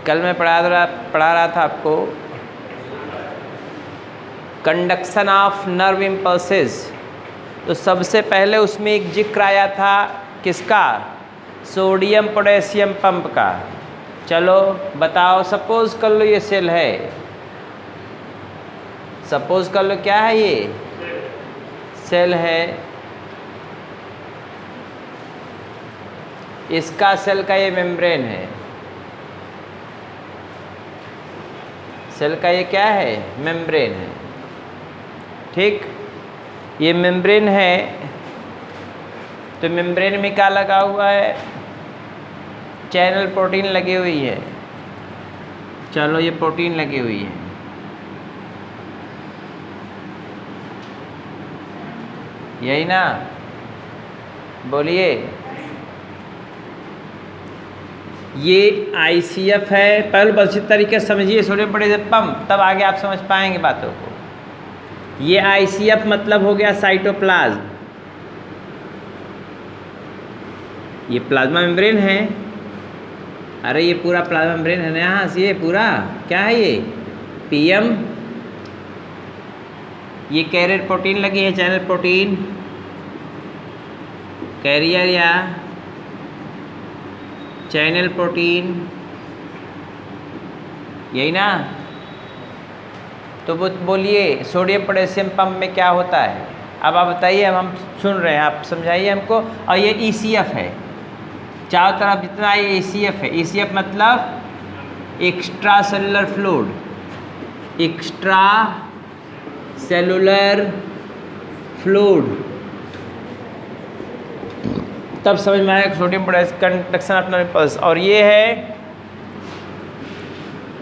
कल मैं पढ़ा रहा था आपको कंडक्शन ऑफ नर्व इम्पल्सेस। तो सबसे पहले उसमें एक जिक्र आया था किसका? सोडियम पोटेशियम पंप का। चलो बताओ, सपोज कर लो ये सेल है, सपोज कर लो क्या है, ये सेल है। इसका सेल का ये मेम्ब्रेन है, सेल का ये क्या है? मेम्ब्रेन है। ठीक, ये मेम्ब्रेन है। तो मेम्ब्रेन में क्या लगा हुआ है? चैनल प्रोटीन लगी हुई है। चलो ये प्रोटीन लगी हुई है। यही ना, बोलिए। ये ICF है। पहले अच्छी तरीके से समझिए सोडियम पोटेशियम पंप, तब आगे आप समझ पाएंगे बातों को। ये ICF मतलब हो गया साइटोप्लाज्म। ये प्लाज्मा मेम्ब्रेन है। अरे ये पूरा प्लाज्मा मेम्ब्रेन है ना, यहाँ से ये पूरा क्या है? ये PM। ये कैरियर प्रोटीन लगी है, चैनल प्रोटीन, कैरियर या चैनल प्रोटीन, यही ना। तो बोलिए सोडियम पोटेशियम पंप में क्या होता है? अब आप बताइए, हम सुन रहे हैं, आप समझाइए हमको। और ये ECF है, चारों तरफ जितना ये ECF है। ECF मतलब extra cellular fluid, extra cellular fluid. तब समझ में आएगा sodium potassium conduction of nerve impulse. और ये है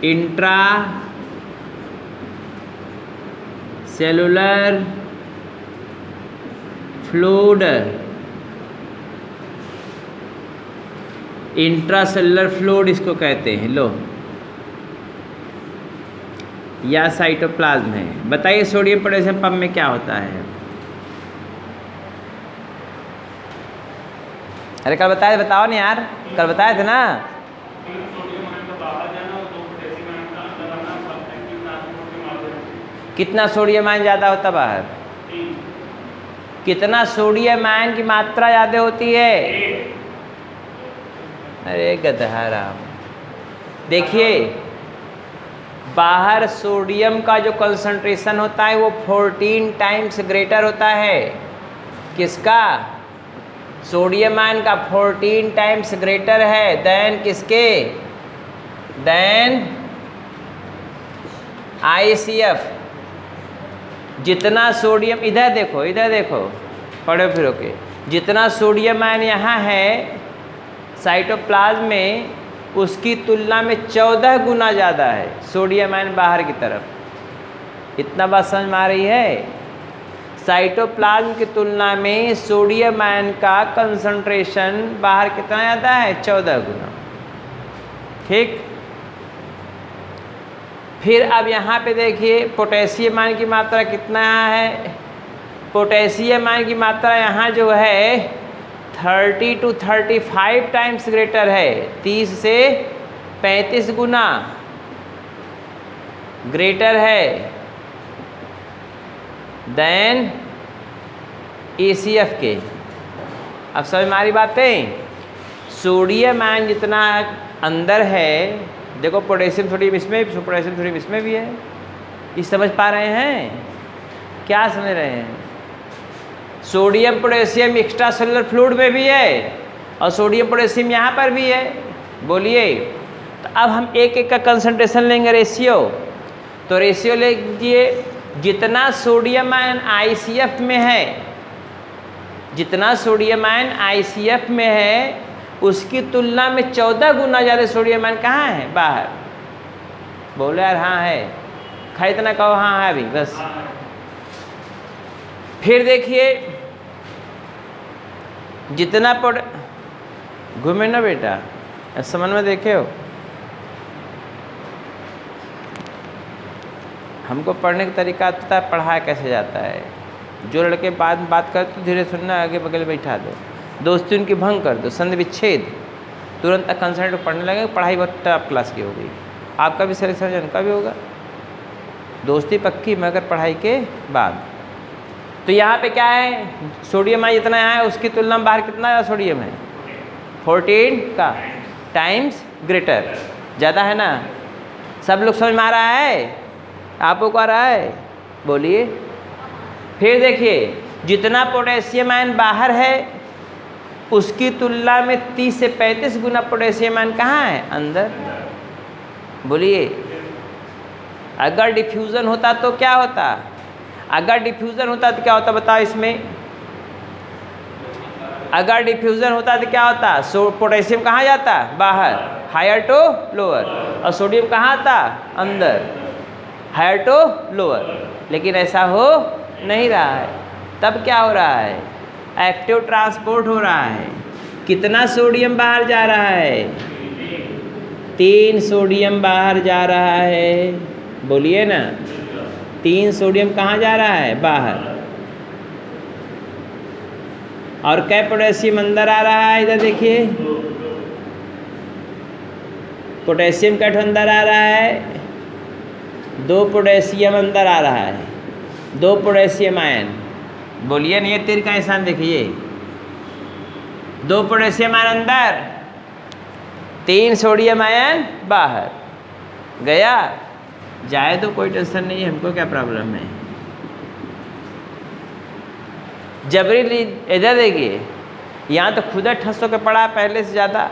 intra cellular fluid, intra cellular fluid इसको कहते हैं। लो, या साइटोप्लाज्म है। बताइए सोडियम पोटेशियम पंप में क्या होता है? अरे कल बताए, बताओ ना यार, कल बताए थे ना। कितना सोडियम आयन ज़्यादा होता बाहर? कितना सोडियम आयन की मात्रा ज़्यादा होती है? अरे गधा राम, देखिए बाहर सोडियम का जो कंसंट्रेशन होता है वो 14 टाइम्स ग्रेटर होता है। किसका? सोडियम आयन का 14 टाइम्स ग्रेटर है देन किसके? Then ICF। जितना सोडियम, इधर देखो, इधर देखो, पढ़ो फिर के, जितना सोडियम आयन यहाँ है साइटोप्लाज्म में, उसकी तुलना में 14 गुना ज़्यादा है सोडियम आयन बाहर की तरफ। इतना बात समझ में आ रही है? साइटोप्लाज्म की तुलना में सोडियम आयन का कंसंट्रेशन बाहर कितना ज़्यादा है? 14 गुना। ठीक, फिर अब यहाँ पे देखिए पोटेशियम आयन की मात्रा कितना है? पोटेशियम आयन की मात्रा यहाँ जो है 30 to 35 टाइम्स ग्रेटर है, 30 से 35 गुना ग्रेटर है देन ECF के। अब समझ में आ रही बातें? सोडियम आयन जितना अंदर है, देखो पोटेशियम सोडियम इसमें, पोटेशियम सोडियम इसमें भी है। ये समझ पा रहे हैं? क्या समझ रहे हैं? Sodium potassium extra cellular fluid में भी है और सोडियम पोटेशियम यहाँ पर भी है। बोलिए, तो अब हम एक एक का कंसंट्रेशन लेंगे, रेशियो। तो रेशियो ले लीजिए, जितना सोडियम आयन ICF में है, जितना सोडियम आयन ICF में है, उसकी तुलना में 14 गुना ज़्यादा सोडियम आयन कहाँ है? बाहर। बोलो यार हाँ है, खा इतना कहो हाँ है अभी बस। फिर देखिए जितना घूमे ना बेटा, समझ में देखे हो? हमको पढ़ने का तरीका आता है, पढ़ाया कैसे जाता है। जो लड़के बाद में बात करते तो धीरे सुनना, आगे बगल बैठा दो, दोस्ती उनकी भंग कर दो, संधि विच्छेद तुरंत कंसल्टेंट पढ़ने लगे, पढ़ाई बहुत टॉप क्लास की हो गई। आपका भी सिलेक्शन उनका भी होगा, दोस्ती पक्की मगर पढ़ाई के बाद। तो यहाँ पे क्या है, सोडियम आयन जितना है उसकी तुलना में बाहर कितना ज़्यादा सोडियम है, 14 का टाइम्स ग्रेटर, ज़्यादा है ना। सब लोग समझ में आ रहा है, आपको को आ रहा है, बोलिए। फिर देखिए जितना पोटेशियम आयन बाहर है उसकी तुलना में 30 से 35 गुना पोटेशियम आयन कहाँ है, अंदर। बोलिए अगर डिफ्यूज़न होता तो क्या होता, अगर डिफ्यूज़न होता तो क्या होता बताओ इसमें, अगर डिफ्यूज़न होता तो क्या होता, पोटेशियम कहाँ जाता, बाहर, हायर टू लोअर, और सोडियम कहाँ आता, अंदर, हायर टू लोअर। लेकिन ऐसा हो नहीं रहा है। तब क्या हो रहा है, एक्टिव ट्रांसपोर्ट हो रहा है। कितना सोडियम बाहर जा रहा है, 3 सोडियम बाहर जा रहा है। बोलिए ना, 3 सोडियम कहाँ जा रहा है, बाहर, और कै पोटेशियम अंदर आ रहा है। इधर देखिए पोटेशियम कैट अंदर आ रहा है, 2 पोटेशियम अंदर आ रहा है, 2 पोटेशियम आयन। बोलिए नहीं, ये तीर का निशान देखिए, 2 पोटेशियम आयन अंदर, 3 सोडियम आयन बाहर। गया, जाए तो कोई टेंशन नहीं है, हमको क्या प्रॉब्लम है। जबरी इधर देखिए, यहाँ तो खुदा ठसों के पड़ा पहले से ज़्यादा,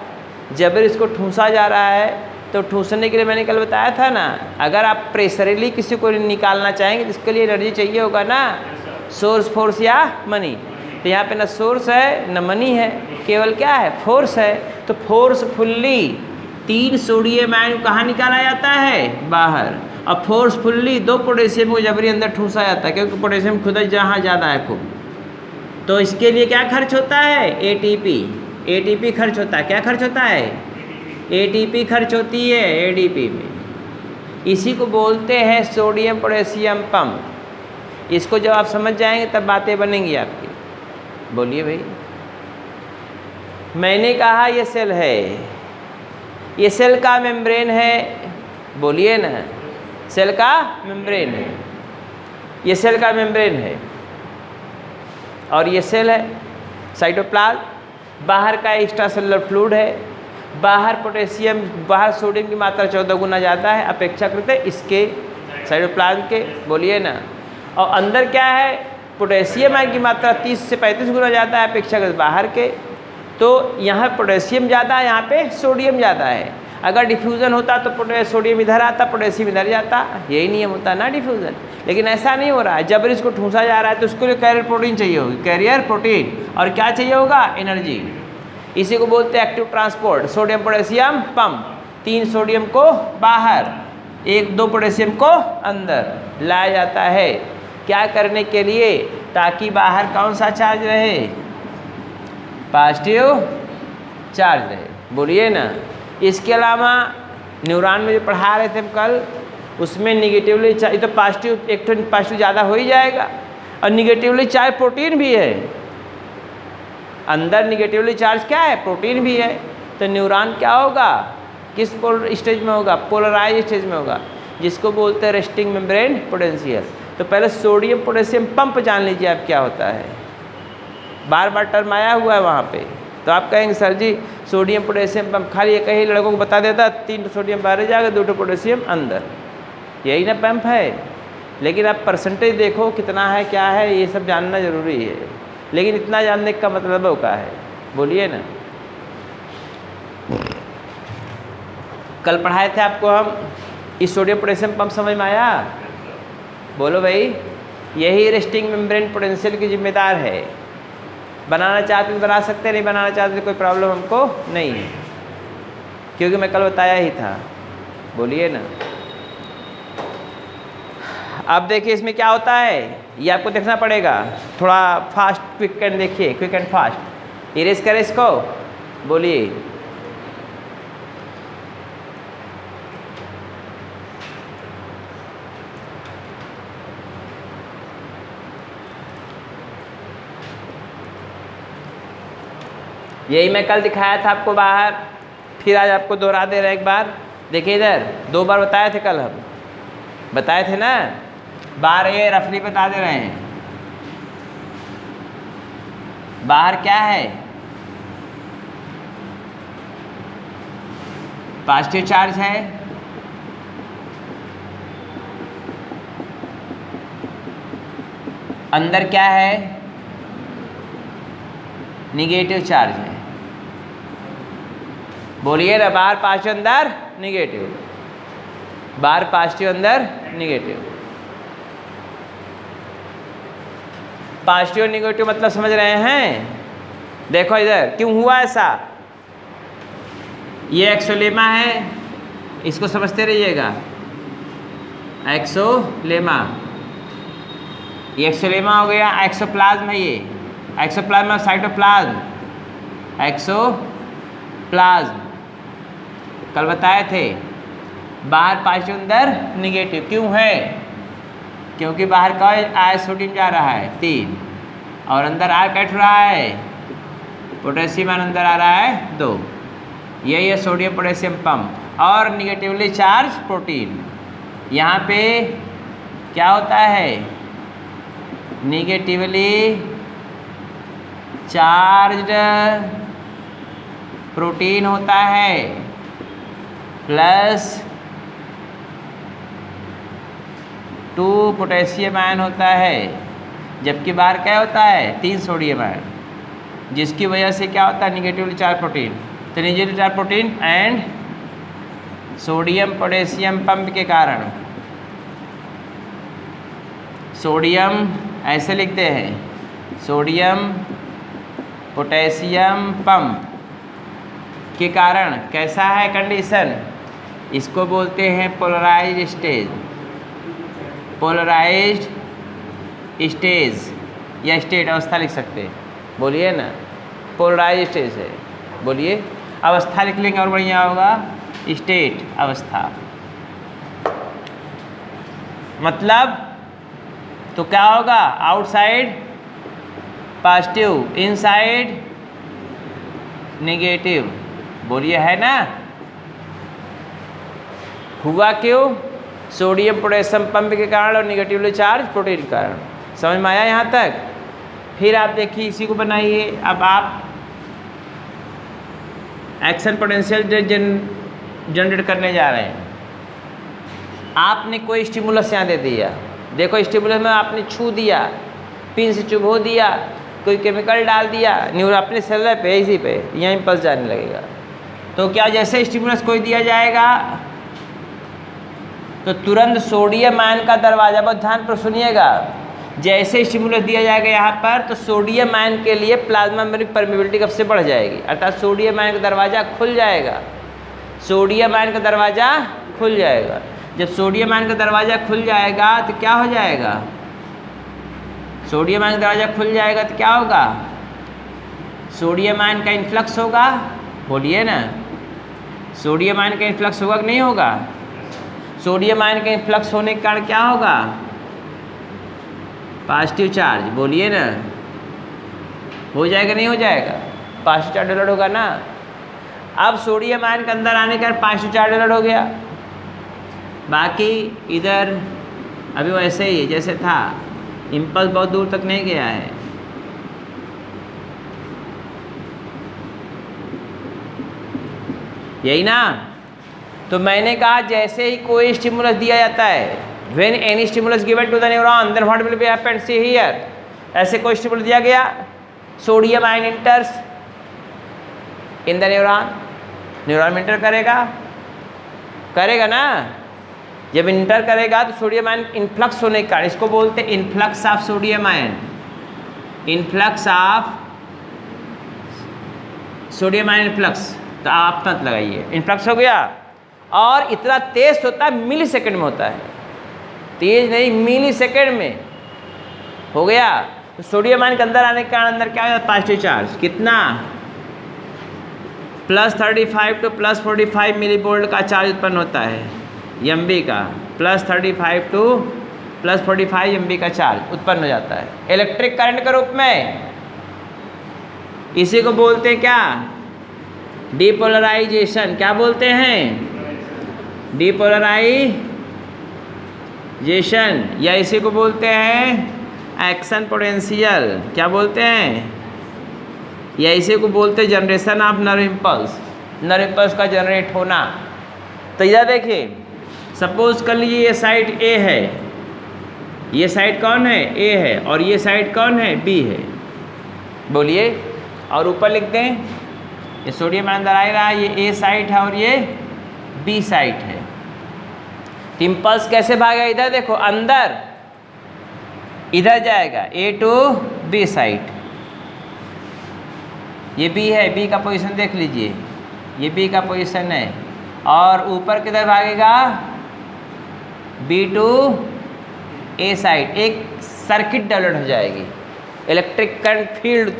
जबरी इसको ठूंसा जा रहा है। तो ठूंसने के लिए मैंने कल बताया था ना, अगर आप प्रेशरली किसी को निकालना चाहेंगे तो इसके लिए एनर्जी चाहिए होगा ना, सोर्स, फोर्स या मनी। तो यहाँ पे ना सोर्स है ना मनी है, केवल क्या है, फोर्स है। तो फोर्सफुल्ली 3 सोडियम आयन कहाँ निकाला जाता है, बाहर, और फोर्सफुल्ली 2 पोटेशियम को जबरी अंदर ठूंसा जाता है, क्योंकि पोटेशियम खुद जहाँ ज़्यादा है खूब। तो इसके लिए क्या खर्च होता है, एटीपी, एटीपी खर्च होता है। क्या खर्च होता है, एटीपी खर्च होती है एडीपी में। इसी को बोलते हैं सोडियम पोटेशियम पंप। इसको जब आप समझ जाएंगे तब बातें बनेंगी आपकी। बोलिए भाई, मैंने कहा ये सेल है, ये सेल का मेम्ब्रेन है। बोलिए ना, सेल का मेम्ब्रेन है, ये सेल का मेम्ब्रेन है, और ये सेल है साइटोप्लाज्म। बाहर का एक्स्ट्रा सेलुलर फ्लूइड है, बाहर पोटेशियम, बाहर सोडियम की मात्रा 14 गुना ज़्यादा है अपेक्षाकृत इसके साइटोप्लाज्म के। बोलिए ना, और अंदर क्या है, पोटेशियम आयन की मात्रा 30 से 35 गुना ज़्यादा है अपेक्षाकृत बाहर के। तो यहाँ पोटेशियम ज़्यादा है, यहाँ पे सोडियम ज़्यादा है। अगर डिफ्यूज़न होता तो सोडियम इधर आता, पोटेशियम इधर जाता, यही नियम होता ना डिफ्यूज़न। लेकिन ऐसा नहीं हो रहा है, जब इसको ठूंसा जा रहा है तो उसके लिए कैरियर प्रोटीन चाहिए होगी, कैरियर प्रोटीन, और क्या चाहिए होगा, एनर्जी। इसी को बोलते हैं active transport. Sodium potassium pump, 3 sodium को बाहर, 1-2 पोटेशियम को अंदर लाया जाता है। क्या करने के लिए, ताकि बाहर कौन सा चार्ज रहे, पॉजिटिव चार्ज रहे। बोलिए ना। इसके अलावा न्यूरॉन में जो पढ़ा रहे थे हम कल, उसमें निगेटिवली चार्ज, तो पॉजिटिव, एक तो पॉजिटिव ज़्यादा हो ही जाएगा, और निगेटिवली चार्ज प्रोटीन भी है अंदर। निगेटिवली चार्ज क्या है, प्रोटीन भी है। तो न्यूरॉन क्या होगा, किस पोलर स्टेज में होगा, पोलराइज स्टेज में होगा, जिसको बोलते हैं रेस्टिंग मेम्ब्रेन पोटेंशियल। तो पहले सोडियम पोटेशियम पंप जान लीजिए आप क्या होता है, बार बार टर्म आया हुआ है वहाँ पे। तो आप कहेंगे सर जी सोडियम पोटेशियम पंप, खाली एक ही लड़कों को बता देता, 3 पोटेशियम बाहर जाएगा, 2 पोटेशियम अंदर, यही ना पंप है। लेकिन आप परसेंटेज देखो कितना है, क्या है, ये सब जानना ज़रूरी है। लेकिन इतना जानने का मतलब क्या है, बोलिए ना। कल पढ़ाए थे आपको हम, इस सोडियम पोटेशियम पंप समझ में आया, बोलो भाई। यही रेस्टिंग मेम्ब्रेन पोटेंशियल की जिम्मेदार है। बनाना चाहते तो बना सकते, नहीं बनाना चाहते तो कोई प्रॉब्लम हमको नहीं है, क्योंकि मैं कल बताया ही था। बोलिए ना। अब देखिए इसमें क्या होता है, ये आपको देखना पड़ेगा। थोड़ा फास्ट, क्विक एंड देखिए, क्विक एंड फास्ट। इरेज करें इसको, बोलिए। यही मैं कल दिखाया था आपको बाहर, फिर आज आपको दोहरा दे रहे हैं एक बार। देखिए इधर 2 बार बताए थे, कल हम बताए थे ना, बाहर ये रफली बता दे रहे हैं। बाहर क्या है? पॉजिटिव चार्ज है, अंदर क्या है? निगेटिव चार्ज है। बोलिए ना, बाहर पॉजिटिव अंदर निगेटिव, बाहर पॉजिटिव अंदर निगेटिव। पॉजिटिव निगेटिव मतलब समझ रहे हैं? देखो इधर क्यों हुआ ऐसा। ये एक्सोलेमा है, इसको समझते रहिएगा। एक्सोलेमा, ये एक्सोलेमा हो गया। एक्सोप्लाज्म है, ये एक्सोप्लाज्म और साइटोप्लाज्म। एक्सोप्लाज्म कल बताए थे, बाहर पॉजिटिव अंदर निगेटिव। क्यों है? क्योंकि बाहर का आय सोडियम जा रहा है 3 और अंदर आय कैट रहा है पोटेशियम, अंदर आ रहा है 2। यही है सोडियम पोटेशियम पंप। और निगेटिवली चार्ज प्रोटीन, यहाँ पे क्या होता है? निगेटिवली चार्ज्ड प्रोटीन होता है प्लस 2 पोटेशियम आयन होता है, जबकि बाहर क्या होता है? 3 सोडियम आयन, जिसकी वजह से क्या होता है? Negatively charge protein. तो negatively charge protein and sodium potassium pump के कारण, सोडियम ऐसे लिखते हैं, सोडियम पोटेशियम पंप के कारण कैसा है कंडीशन? इसको बोलते हैं पोलराइज्ड स्टेज। पोलराइज्ड स्टेज या स्टेट अवस्था लिख सकते हैं। बोलिए ना, पोलराइज्ड स्टेज है। बोलिए, अवस्था लिख लेंगे और बढ़िया होगा। स्टेट अवस्था मतलब तो क्या होगा? Outside positive, inside negative. बोलिए, है ना? हुआ क्यों? सोडियम पोटेशियम पंप के कारण और निगेटिवली चार्ज प्रोटीन के कारण। समझ में आया यहाँ तक? फिर आप देखिए, इसी को बनाइए। अब आप एक्शन पोटेंशियल जनरेट करने जा रहे हैं। आपने कोई स्टिमुलस यहाँ दे दिया, देखो स्टिमुलस में आपने छू दिया, पिन से चुभो दिया, कोई केमिकल डाल दिया न्यूरो अपने सेलर पे, इसी पे यहाँ इम्पल्स जाने लगेगा। तो क्या जैसे स्टिमुलस कोई दिया जाएगा तो तुरंत सोडियम आयन का दरवाज़ा, बहुत ध्यान पर सुनिएगा, जैसे स्टिमुलस दिया जाएगा यहाँ पर तो सोडियम आयन के लिए प्लाज्मा मेम्ब्रेन परमिबिलिटी कब से बढ़ जाएगी, अर्थात सोडियम आयन का दरवाज़ा खुल जाएगा। सोडियम आयन का दरवाज़ा खुल जाएगा। जब सोडियम आयन का दरवाज़ा खुल जाएगा तो क्या हो जाएगा? सोडियम आयन का दरवाज़ा खुल जाएगा तो क्या होगा? सोडियम आयन का इन्फ्लक्स होगा। बोलिए ना, सोडियम आयन का इन्फ्लक्स होगा कि नहीं होगा? सोडियम आयन का इन्फ्लक्स होने के कारण क्या होगा? Positive charge. बोलिए ना, हो जाएगा नहीं हो जाएगा? पॉजिटिव चार्ज डेवलप होगा ना। अब सोडियम आयन के अंदर आने के कारण पॉजिटिव चार्ज डेवलप हो गया। बाकी इधर अभी वैसे ही जैसे था, इम्पल्स बहुत दूर तक नहीं गया है। यही ना? तो मैंने कहा जैसे ही कोई स्टिमुलस दिया जाता है, when any stimulus given to the neuron then what will be happen, see here. ऐसे कोई स्टिमुलस दिया गया, sodium ion enters in the neuron, neuron में इंटर करेगा, करेगा ना। जब इंटर करेगा तो सोडियम आयन इन्फ्लक्स होने के कारण, इसको बोलते हैं influx of sodium ion, influx of sodium ion influx. तो आप मत लगाइए, इन्फ्लक्स हो गया। और इतना तेज होता है, मिली सेकेंड में होता है, तेज नहीं, मिली सेकेंड में हो गया। तो सोडियम आयन के अंदर आने के कारण अंदर क्या होगा? Positive charge. कितना? +35 टू +45 मिली वोल्ट का चार्ज उत्पन्न होता है, एमबी का। +35 टू +45 एमबी का चार्ज उत्पन्न हो जाता है इलेक्ट्रिक करंट के रूप में। इसी को बोलते हैं क्या? डिपोलराइजेशन क्या बोलते हैं? डिपोलराइजेशन, या इसी को बोलते हैं एक्शन पोटेंशियल। क्या बोलते हैं? या इसी को बोलते हैं generation of nerve impulse, nerve impulse का जनरेट होना। तो इधर देखिए, सपोज कर लीजिए ये साइड ए है, ये साइड कौन है? ए है, और ये साइड कौन है? बी है। बोलिए, और ऊपर लिखते हैं ये सोडियम अंदर आ रहा है, ये ए साइड है और ये बी साइड है। इम्पल्स कैसे भागेगा? इधर देखो, अंदर इधर जाएगा ए टू बी साइड, ये बी है, बी का पोजीशन देख लीजिए, ये बी का पोजीशन है, और ऊपर किधर भागेगा? B to A side. एक सर्किट डेवलप हो जाएगी, इलेक्ट्रिक करंट फील्ड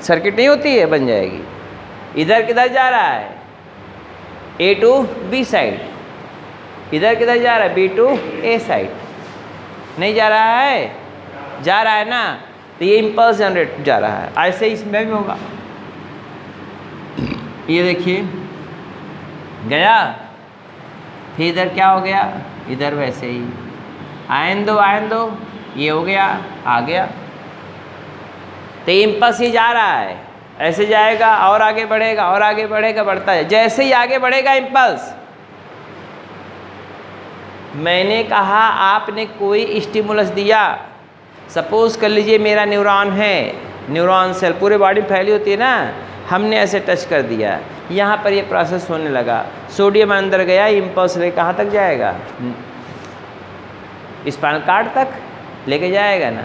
सर्किट नहीं होती है, बन जाएगी। इधर किधर जा रहा है? A to B side. इधर किधर जा रहा है? B to A side. नहीं जा रहा है? जा रहा है ना, तो ये इम्पल्स जनरेट जा रहा है। ऐसे इसमें भी होगा। ये देखिए गया, फिर इधर क्या हो गया? इधर वैसे ही आयन दो, ये हो गया, आ गया। तो इम्पल्स ये जा रहा है, ऐसे जाएगा और आगे बढ़ेगा और आगे बढ़ेगा, बढ़ता है। जैसे ही आगे बढ़ेगा इम्पल्स, मैंने कहा आपने कोई स्टिमुलस दिया, सपोज कर लीजिए मेरा न्यूरॉन है, न्यूरॉन सेल पूरे बॉडी फैली होती है ना, हमने ऐसे टच कर दिया, यहाँ पर ये प्रोसेस होने लगा, सोडियम अंदर गया, इम्पल्स ले कहाँ तक जाएगा? स्पाइनल कॉर्ड तक लेके जाएगा ना।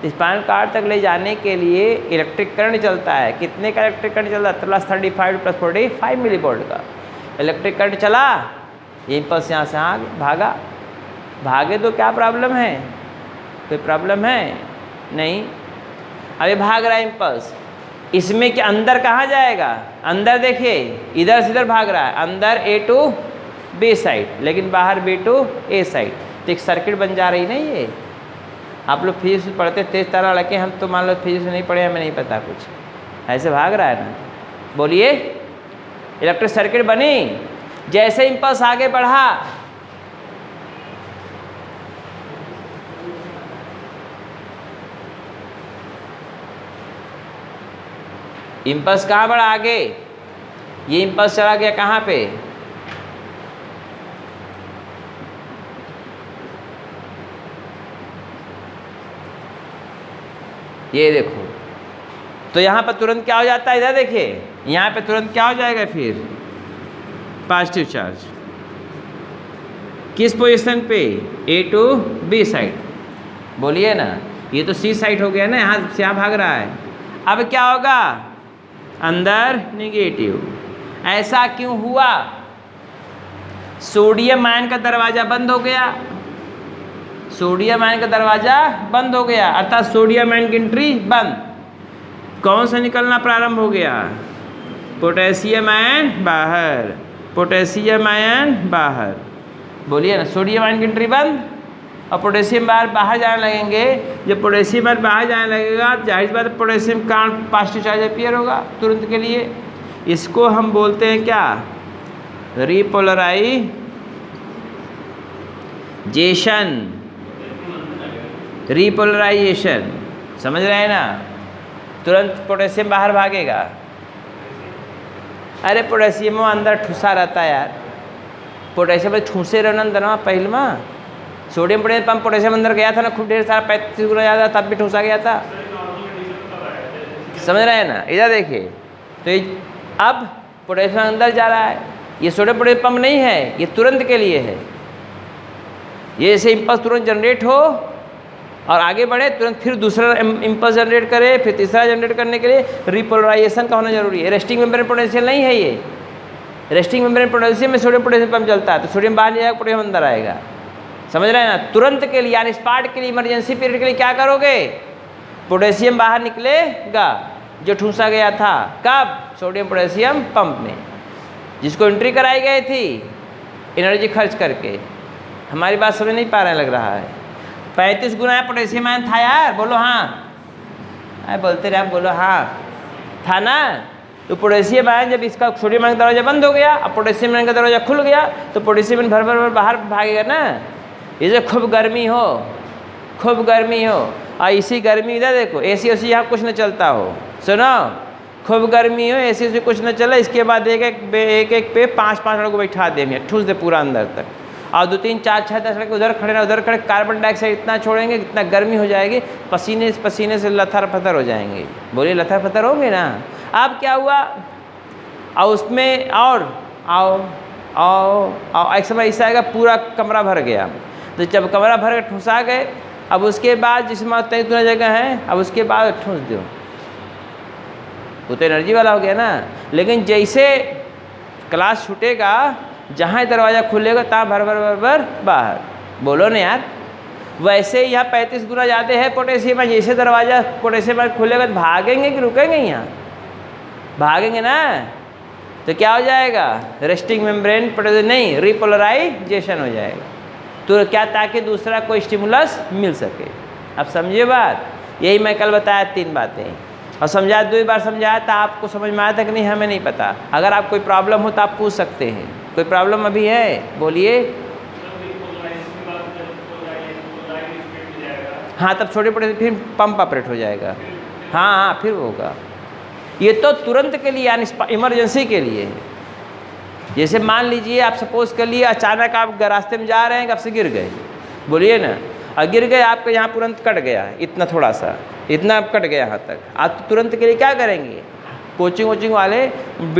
स्पाइनल कॉर्ड तक ले जाने के लिए इलेक्ट्रिक करंट चलता है। कितने का इलेक्ट्रिक करंट चलता है? +35 + 45 मिलीवोल्ट का इलेक्ट्रिक करंट चला। ये इम्पल्स यहाँ से भागा, भागे तो क्या प्रॉब्लम है? कोई प्रॉब्लम है? नहीं। अभी भाग रहा है इम्पल्स, इसमें कि अंदर कहाँ जाएगा? अंदर देखिए, इधर से इधर भाग रहा है, अंदर ए टू बी साइड, लेकिन बाहर बी टू ए साइड। तो एक सर्किट बन जा रही नहीं ये। आप लोग फिजिक्स पढ़ते तेज तरह लगे, हम तो मान लो फिजिक्स नहीं पढ़े, हमें नहीं पता कुछ, ऐसे भाग रहा है ना। बोलिए, इलेक्ट्रिक सर्किट बनी। जैसे इम्पल्स आगे बढ़ा, इम्पल्स कहाँ बढ़ा? आगे। ये इम्पल्स चला गया कहाँ पे? ये देखो, तो यहाँ पर तुरंत क्या हो जाता है? इधर देखिए, यहाँ पे तुरंत क्या हो जाएगा? फिर पॉजिटिव चार्ज किस पोजीशन पे? ए टू बी साइड। बोलिए ना, ये तो सी साइड हो गया ना, यहाँ से यहाँ भाग रहा है। अब क्या होगा? अंदर निगेटिव। ऐसा क्यों हुआ? सोडियम आयन का दरवाज़ा बंद हो गया, सोडियम आयन का दरवाज़ा बंद हो गया, अर्थात सोडियम आयन की एंट्री बंद। कौन सा निकलना प्रारंभ हो गया? पोटेशियम आयन बाहर, पोटेशियम आयन बाहर। बोलिए ना, सोडियम आयन की एंट्री बंद और पोटेशियम बाहर जाने लगेंगे। जब पोटेशियम आयन बाहर जाने लगेगा, जाहिर सी बात है पोटेशियम का पॉजिटिव चार्ज अपीयर होगा तुरंत के लिए। इसको हम बोलते हैं क्या? रीपोलराइजेशन। समझ रहे हैं ना? तुरंत पोटेशियम बाहर भागेगा। अरे पोटेशियम अंदर ठूसा रहता है यार, पोटेशियम ठूसे रहना अंदर ना। पहले में सोडियम पोटेशियम पंप पोटेशियम अंदर गया था ना, खूब ढेर सारा 35 गुना ज़्यादा, तब भी ठूसा गया था। समझ रहे हैं ना? इधर देखिए, तो अब पोटेशियम अंदर जा रहा है। ये सोडियम पोटेशियम पंप नहीं है, ये तुरंत के लिए है। ये ऐसे इम्पल्स तुरंत जनरेट हो और आगे बढ़े, तुरंत फिर दूसरा इम्पल्स जनरेट करे, फिर तीसरा जनरेट करने के लिए रिपोलराइजेशन का होना जरूरी है। रेस्टिंग मेम्ब्रेन पोटेंशियल नहीं है ये। रेस्टिंग मेम्ब्रेन पोटेंशियल में सोडियम पोटेशियम पंप चलता है, तो सोडियम बाहर जाएगा, पोटेशियम अंदर आएगा। समझ रहे हैं ना? तुरंत के लिए यानी स्पार्ट के लिए, इमरजेंसी पीरियड के लिए क्या करोगे? पोटेशियम बाहर निकलेगा जो ठूसा गया था। कब? सोडियम पोटेशियम पंप में, जिसको एंट्री कराई गई थी एनर्जी खर्च करके। हमारी बात समझ नहीं पा रहे, लग रहा है। 35 गुना पोटेशियम आयन था यार, बोलो हाँ। अरे बोलते रहे आप, बोलो हाँ। था ना? तो पोटेशियम आयन जब इसका सोडियम आयन का दरवाजा बंद हो गया, अब पोटेशियम आयन का दरवाजा खुल गया, तो पोटेशियम आयन भर भर भर बाहर भागेगा ना। इसे खूब गर्मी हो, खूब गर्मी हो, और इसी गर्मी इधर देखो एसी ओसी यहाँ कुछ न चलता हो, सुनो, खूब गर्मी हो, एसी ओसी कुछ न चला, इसके बाद एक एक पे 5-5 लड़कों को बैठा देंगे, ठूस दे पूरा अंदर तक, और 2-3 4-6 10 लड़के उधर खड़े ना उधर खड़े, कार्बन डाइऑक्साइड इतना छोड़ेंगे, इतना गर्मी हो जाएगी, पसीने से लथर पथर हो जाएंगे। बोलिए लथर पथर होंगे ना। अब क्या हुआ, और उसमें और आओ एक समय ऐसा आएगा पूरा कमरा भर गया, तो जब कमरा भर के ठूसा गए, अब उसके बाद जिसमें इतना जगह है, अब उसके बाद ठूस दो, वो तो एनर्जी वाला हो गया ना। लेकिन जैसे क्लास छूटेगा, जहाँ दरवाज़ा खुलेगा तहाँ भर भर भर भर बाहर, बोलो ना यार। वैसे यहाँ 35 गुना ज़्यादा है पोटेशियम में, जैसे दरवाज़ा पोटेशियम में खुलेगा तो भागेंगे कि रुकेंगे, यहाँ भागेंगे ना, तो क्या हो जाएगा, रेस्टिंग मेम्ब्रेन पोटेशियम नहीं, रिपोलराइजेशन हो जाएगा, तो क्या, ताकि दूसरा कोई स्टिमुलस मिल सके। अब समझिए बात, यही मैं कल बताया 3 बातें, और समझाया 2 बार समझाया था, आपको समझ में आया था कि नहीं हमें नहीं पता। अगर आप कोई प्रॉब्लम हो तो आप पूछ सकते हैं, कोई प्रॉब्लम अभी है, बोलिए। हाँ, तब छोटे बड़े फिर पंप ऑपरेट हो जाएगा, हाँ फिर होगा। ये तो तुरंत के लिए यानी इमरजेंसी के लिए है। जैसे मान लीजिए आप सपोज कर लिए अचानक आप रास्ते में जा रहे हैं, आपसे गिर गए, बोलिए ना, और गिर गए, आपको यहाँ तुरंत कट गया, इतना थोड़ा सा इतना कट गया यहाँ तक, आप तो तुरंत के लिए क्या करेंगे, कोचिंग वाले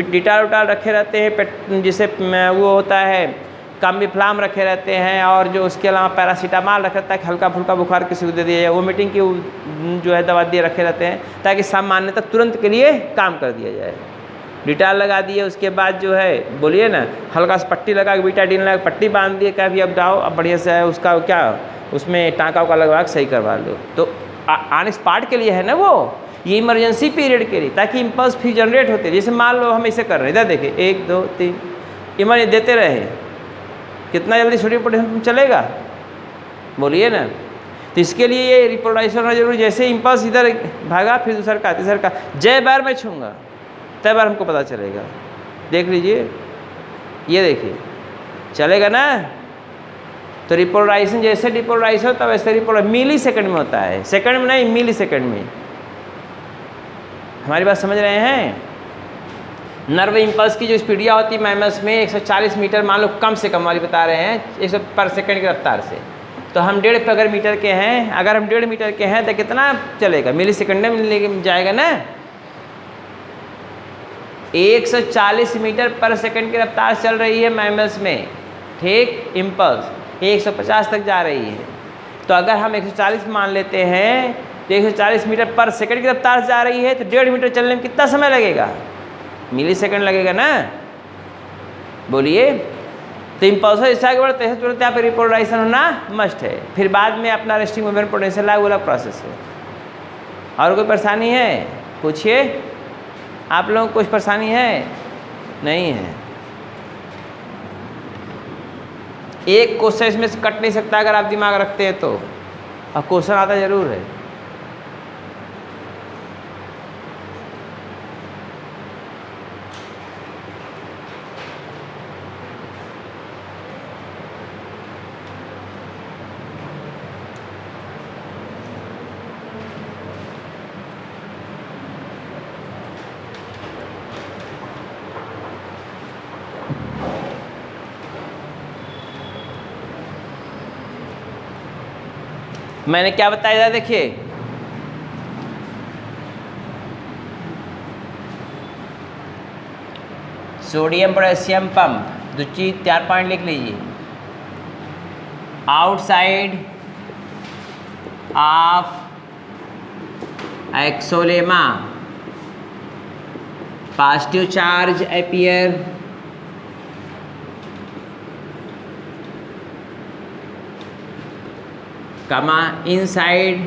डिटाल उटाल रखे रहते हैं, जिसे वो होता है काम्बिफ्लाम रखे रहते हैं, और जो उसके अलावा पैरासीटामॉल रखा रहता है, हल्का फुल्का बुखार किसी को दे दिया जाए, वो मीटिंग की जो है दवा दिए रखे रहते हैं, ताकि सामान्यतः तुरंत के लिए काम कर दिया जाए। डिटाल लगा दिए, उसके बाद जो है बोलिए ना, हल्का सा पट्टी लगा के बीटाडीन लगा पट्टी बांध दिए, क्या भी अब जाओ, अब बढ़िया से है उसका क्या, उसमें टाँका उका लगवा के सही करवा लो, तो ऑन स्पॉट के लिए है ना वो, ये इमरजेंसी पीरियड के लिए, ताकि इम्पल्स फिर जनरेट होते। जैसे मान लो हम ऐसे कर रहे हैं, इधर देखिए 1 2 3 इमर देते रहे, कितना जल्दी सोडियम पोटेशियम चलेगा, बोलिए ना। तो इसके लिए ये रिपोलराइजेशन होना जरूरी। जैसे इम्पल्स इधर भागा, फिर दूसरा का तीसरा का, जय बार मैं छूँगा तय बार हमको पता चलेगा। देख लीजिए, ये देखिए चलेगा ना। तो रिपोलराइजेशन जैसे डिपोलराइजेशन होता है वैसे रिपोलराइजेशन मिली सेकंड में होता है, सेकंड में नहीं, मिली सेकंड में। हमारी बात समझ रहे हैं। नर्व इम्पल्स की जो स्पीडिया होती है मैमल्स में 140 मीटर मान लो कम से कम वाली बता रहे हैं, 100 पर सेकंड की रफ्तार से। तो हम 1.5 अगर मीटर के हैं, अगर हम 1.5 मीटर के हैं तो कितना चलेगा, मिली सेकंड में जाएगा ना। 140 मीटर पर सेकंड की रफ्तार चल रही है मैमल्स में, ठीक। इम्पल्स 150 तक जा रही है। तो अगर हम 140 मान लेते हैं तो 140 मीटर पर सेकंड की रफ्तार से जा रही है, तो 1.5 मीटर चलने में कितना समय लगेगा, मिली सेकंड लगेगा ना, बोलिए। तो इम्पल्स जैसे आगे बढ़ते हैं तुरंत यहाँ पे रिपोलराइजेशन होना मस्ट है। फिर बाद में अपना रेस्टिंग मूवमेंट पोटेंशियल है, वो वाला प्रोसेस है। और कोई परेशानी है पूछिए, आप लोगों को कुछ परेशानी है? नहीं है। एक क्वेश्चन इसमें से कट नहीं सकता अगर आप दिमाग रखते हैं तो, और क्वेश्चन आता जरूर है। मैंने क्या बताया था, देखिए सोडियम पोटेशियम पंप, 2 चीज 4 पॉइंट लिख लीजिए। Outside of axolemma positive charge appear, comma inside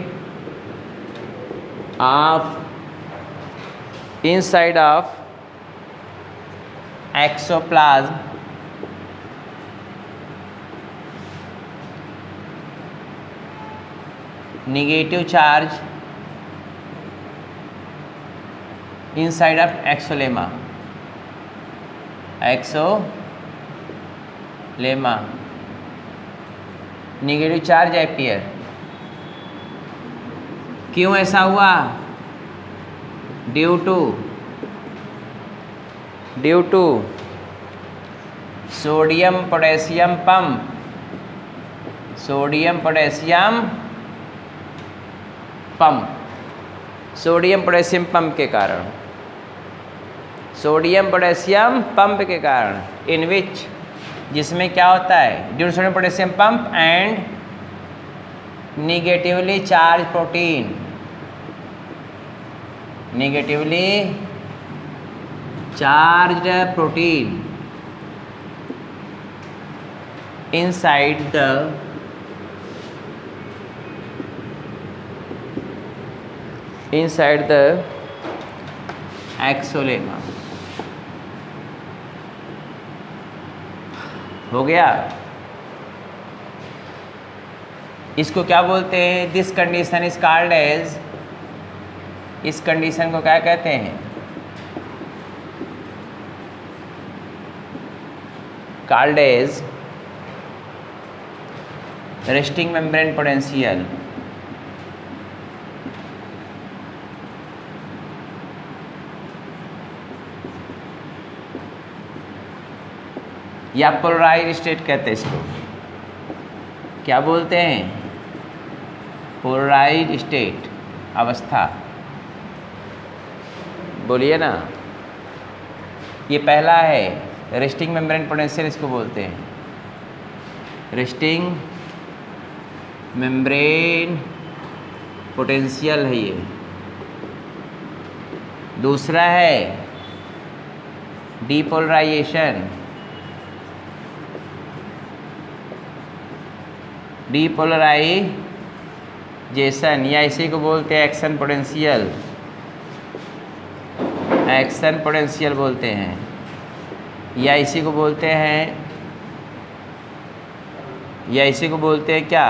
of exoplasm negative charge inside of exolemma. Exolemma. Negative charge appear. क्यों ऐसा हुआ? Due to sodium potassium pump. Sodium potassium pump के कारण, sodium potassium pump के कारण, इन विच, जिसमें क्या होता है, due to sodium potassium pump and negatively charge protein, negatively charged protein inside the exolemma। हो गया। इसको क्या बोलते हैं? This condition is called as, इस कंडीशन को क्या कहते हैं? Called as resting membrane potential. या पोलराइज्ड स्टेट कहते हैं इसको। क्या बोलते हैं? पोलराइज्ड स्टेट, अवस्था। बोलिए ना। ये पहला है, रेस्टिंग मेम्ब्रेन पोटेंशियल इसको बोलते हैं। रेस्टिंग मेम्ब्रेन पोटेंशियल है ये। दूसरा है डीपोलराइजेशन। डीपोलराइजेशन या इसी को बोलते हैं एक्शन पोटेंशियल। एक्शन पोटेंशियल बोलते हैं, या इसी को बोलते हैं, या इसी को बोलते हैं क्या?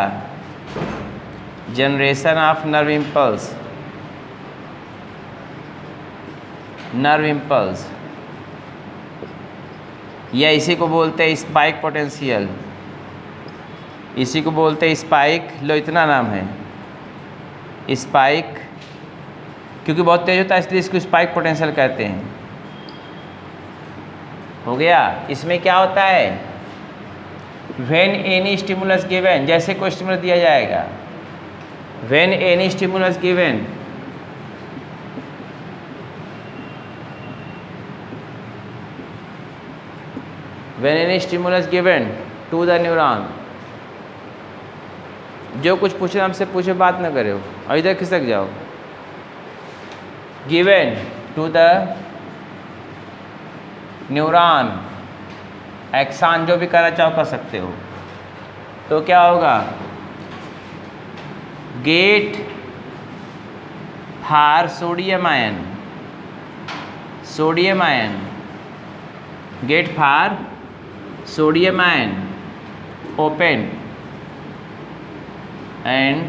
Generation of nerve impulse. Nerve impulse, या इसी को बोलते हैं स्पाइक पोटेंशियल। इसी को बोलते हैं स्पाइक। लो, इतना नाम है स्पाइक, क्योंकि बहुत तेज होता है इसलिए इसको स्पाइक पोटेंशियल कहते हैं। हो गया। इसमें क्या होता है? व्हेन एनी स्टिमुलस गिवन, जैसे कोई स्टिमुलस दिया जाएगा, when any stimulus given, when any stimulus given to the neuron. जो कुछ पूछे हमसे पूछे, बात ना करे हो और इधर खिसक जाओ। गिवन टू द न्यूरॉन, एक्सान, जो भी करना चाहो कर सकते हो। तो क्या होगा? Get for sodium ion, sodium ion, get for sodium ion open and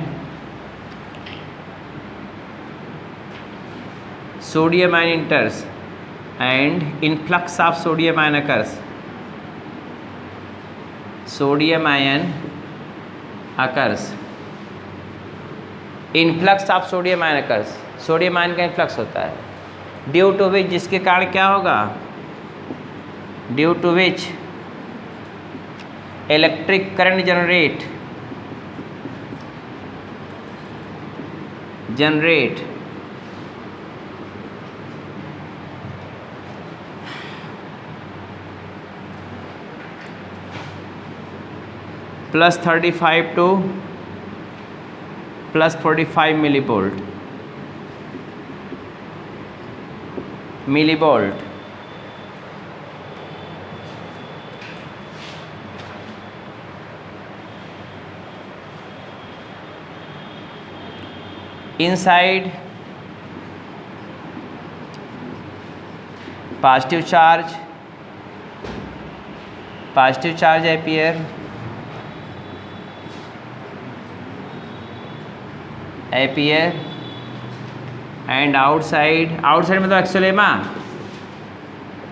sodium ion enters and influx of sodium ion occurs. Sodium ion occurs. Influx of sodium ion occurs. Sodium ion का influx होता है, due to which, जिसके कारण क्या होगा? Due to which electric current generate +35 to +45 millivolt। inside positive charge appear, and outside, outside मतलब axolemma,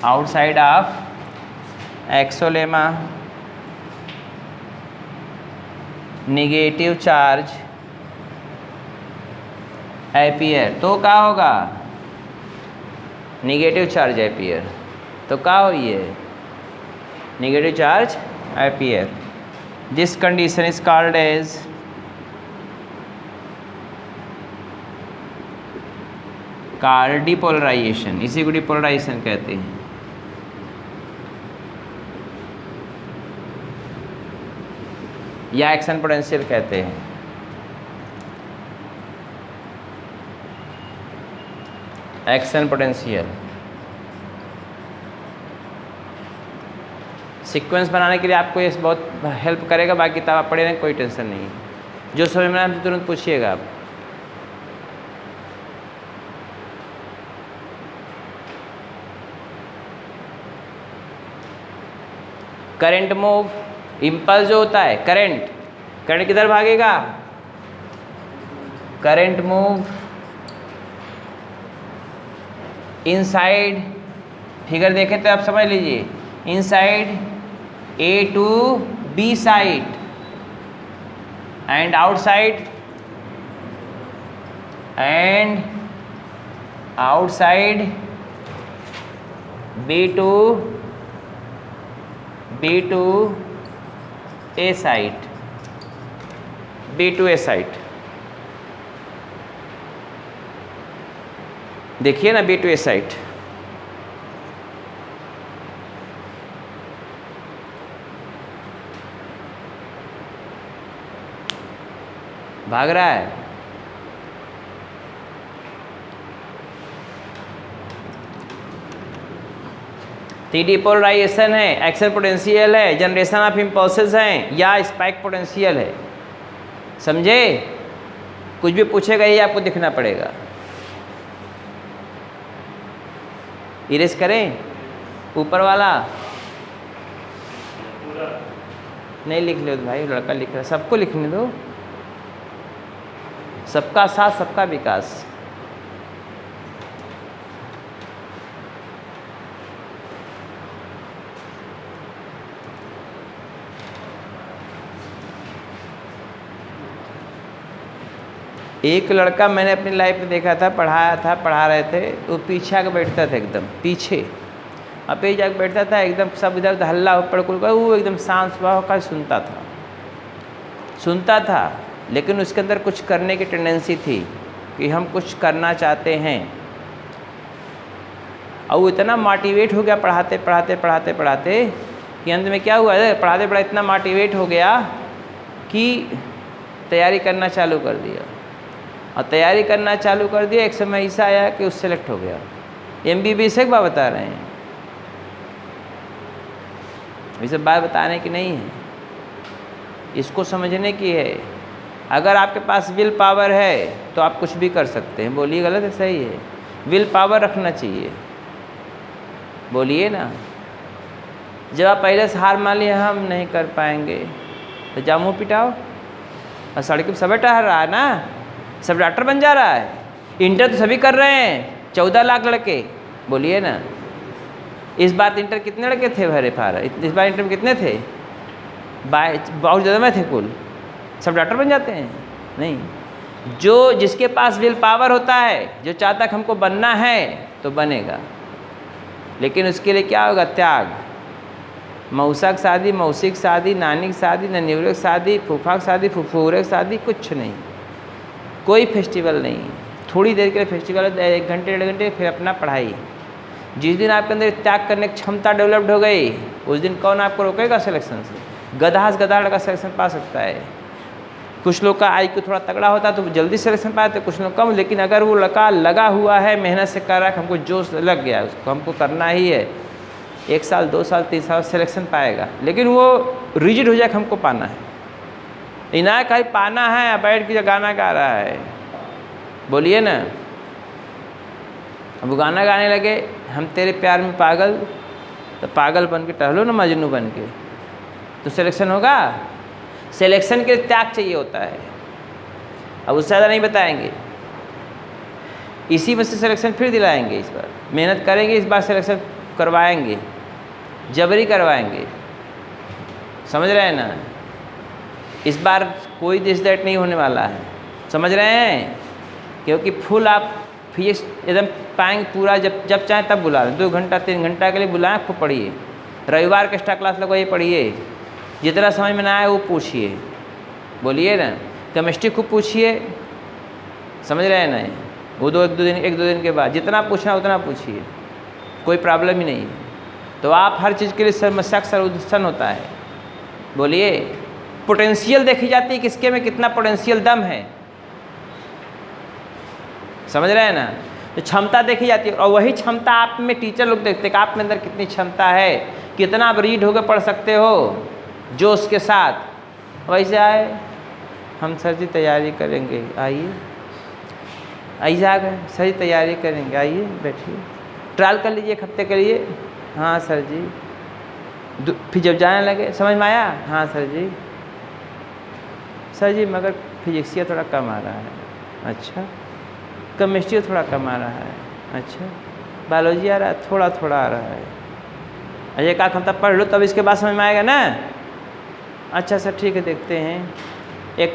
outside of axolemma negative charge appear, तो क्या होगा, नेगेटिव चार्ज अपीयर, तो क्या हुई है, negative charge appear. This condition is called as depolarization, इसी को डिपोलराइजेशन कहते हैं। या एक्शन पोटेंशियल कहते हैं। एक्शन पोटेंशियल सीक्वेंस बनाने के लिए आपको ये बहुत हेल्प करेगा, बाकी तब आप पढ़े रहें, कोई टेंशन नहीं है। जो समझ में आए तो तुरंत पूछिएगा आप। करंट मूव, इम्पल्स जो होता है, करंट, करंट किधर भागेगा, करंट मूव इनसाइड, फिगर देखें तो आप समझ लीजिए, inside A to B side and outside B to A side, B to A side, देखिए ना B to A साइड, भाग रहा है। तो डिपोलराइजेशन है, एक्शन पोटेंशियल है, जनरेशन ऑफ इम्पल्सेस हैं, या स्पाइक पोटेंशियल है। समझे? कुछ भी पूछेगा ये आपको दिखना पड़ेगा। इरेज करें ऊपर वाला, नहीं लिख लो भाई, लड़का लिख रहा है, सबको लिखने दो। सबका साथ सबका विकास। एक लड़का मैंने अपनी लाइफ में देखा था, पढ़ा रहे थे, तो पीछे आके बैठता था, एकदम पीछे अपे जाके बैठता था, एकदम सब इधर हल्ला ऊपर कुल का, वो एकदम शांत स्वभाव का सुनता था, लेकिन उसके अंदर कुछ करने की टेंडेंसी थी कि हम कुछ करना चाहते हैं। और वो इतना मोटिवेट हो गया पढ़ाते कि अंत में क्या हुआ, पढ़ाते इतना मोटिवेट हो गया कि तैयारी करना चालू कर दिया। और तैयारी करना चालू कर दिया, एक समय ऐसा आया कि उस सेलेक्ट हो गया। MBBS एक बात बता रहे हैं, ये सब बात बताने की नहीं है, इसको समझने की है। अगर आपके पास विल पावर है तो आप कुछ भी कर सकते हैं। बोलिए गलत है सही है? विल पावर रखना चाहिए, बोलिए ना। जब आप पहले से हार मान लिए हम नहीं कर पाएंगे तो जामू पिटाओ। और सड़क पर सब टहर रहा है ना, सब डॉक्टर बन जा रहा है, इंटर तो सभी कर रहे हैं, 14 लाख लड़के। बोलिए ना, इस बार इंटर कितने लड़के थे भरे फार, इस बार इंटर में कितने थे? बहुत ज़्यादा में थे कुल, सब डॉक्टर बन जाते हैं? नहीं। जो जिसके पास विल पावर होता है, जो चाहता कि हमको बनना है तो बनेगा, लेकिन उसके लिए क्या होगा? त्याग। मौसा की शादी, मौसी की शादी, नानी की शादी, नन्यूरे की शादी, फूफा की शादी, फूफूरे की शादी, कुछ नहीं, कोई फेस्टिवल नहीं। थोड़ी देर के लिए फेस्टिवल है, 1 घंटे 1.5 घंटे, फिर अपना पढ़ाई। जिस दिन आपके अंदर त्याग करने की क्षमता डेवलप्ड हो गई, उस दिन कौन आपको रोकेगा सिलेक्शन से? गधा से गधा लड़का सिलेक्शन पा सकता है। कुछ लोग का IQ थोड़ा तगड़ा होता है तो जल्दी सिलेक्शन पाते, कुछ लोग कम। लेकिन अगर वो लड़का लगा हुआ है, मेहनत से कर रहा है, हमको जोश लग गया, उसको हमको करना ही है, 1 साल 2 साल 3 साल सिलेक्शन पाएगा। लेकिन वो रिजिड हो जाए कि हमको पाना है, इना कहीं पाना है, बैठ के गाना गा रहा है। बोलिए ना, अब गाना गाने लगे, हम तेरे प्यार में पागल, तो पागल बन के टहलो ना, मजनू बन के, तो सिलेक्शन होगा? सिलेक्शन के लिए त्याग चाहिए होता है। अब उससे ज़्यादा नहीं बताएंगे। इसी में से सिलेक्शन फिर दिलाएंगे, इस बार मेहनत करेंगे, इस बार सिलेक्शन करवाएंगे, जबरी करवाएंगे। समझ रहे हैं ना? इस बार कोई दिस दैट नहीं होने वाला है, समझ रहे हैं? क्योंकि फुल आप फिजिक्स एकदम पाएंगे पूरा, जब चाहें तब बुला लें, 2 घंटा 3 घंटा के लिए बुलाएं, खूब पढ़िए। रविवार के एक्स्ट्रा क्लास लगवाइए, पढ़िए, जितना समझ में ना आए वो पूछिए, बोलिए ना। केमिस्ट्री खूब पूछिए, समझ रहे हैं ना? वो एक दो दिन के बाद जितना पूछना उतना पूछिए, कोई प्रॉब्लम ही नहीं। तो आप हर चीज़ के लिए समस्या का सॉल्यूशन होता है। बोलिए, पोटेंशियल देखी जाती है, किसके में कितना पोटेंशियल दम है, समझ रहे हैं ना? तो क्षमता देखी जाती है, और वही क्षमता आप में टीचर लोग देखते हैं कि आप में अंदर कितनी क्षमता है, कितना आप रीड होकर पढ़ सकते हो जोश के साथ। वैसे आए हम सर जी तैयारी करेंगे, आइए, ऐसे आ गए सर जी तैयारी करेंगे, आइए बैठिए, ट्रायल कर लीजिए 1 हफ्ते के लिए। हाँ सर जी। फिर जब जाने लगे, समझ में आया? हाँ सर जी। सर जी मगर फिजिक्सिया थोड़ा कम आ रहा है। अच्छा। केमिस्ट्री थोड़ा कम आ रहा है। अच्छा। बायोलॉजी आ रहा है, थोड़ा थोड़ा आ रहा है। अरे 1 हफ्ता पढ़ लो, तब इसके बाद समझ में आएगा ना। अच्छा सर ठीक है, देखते हैं।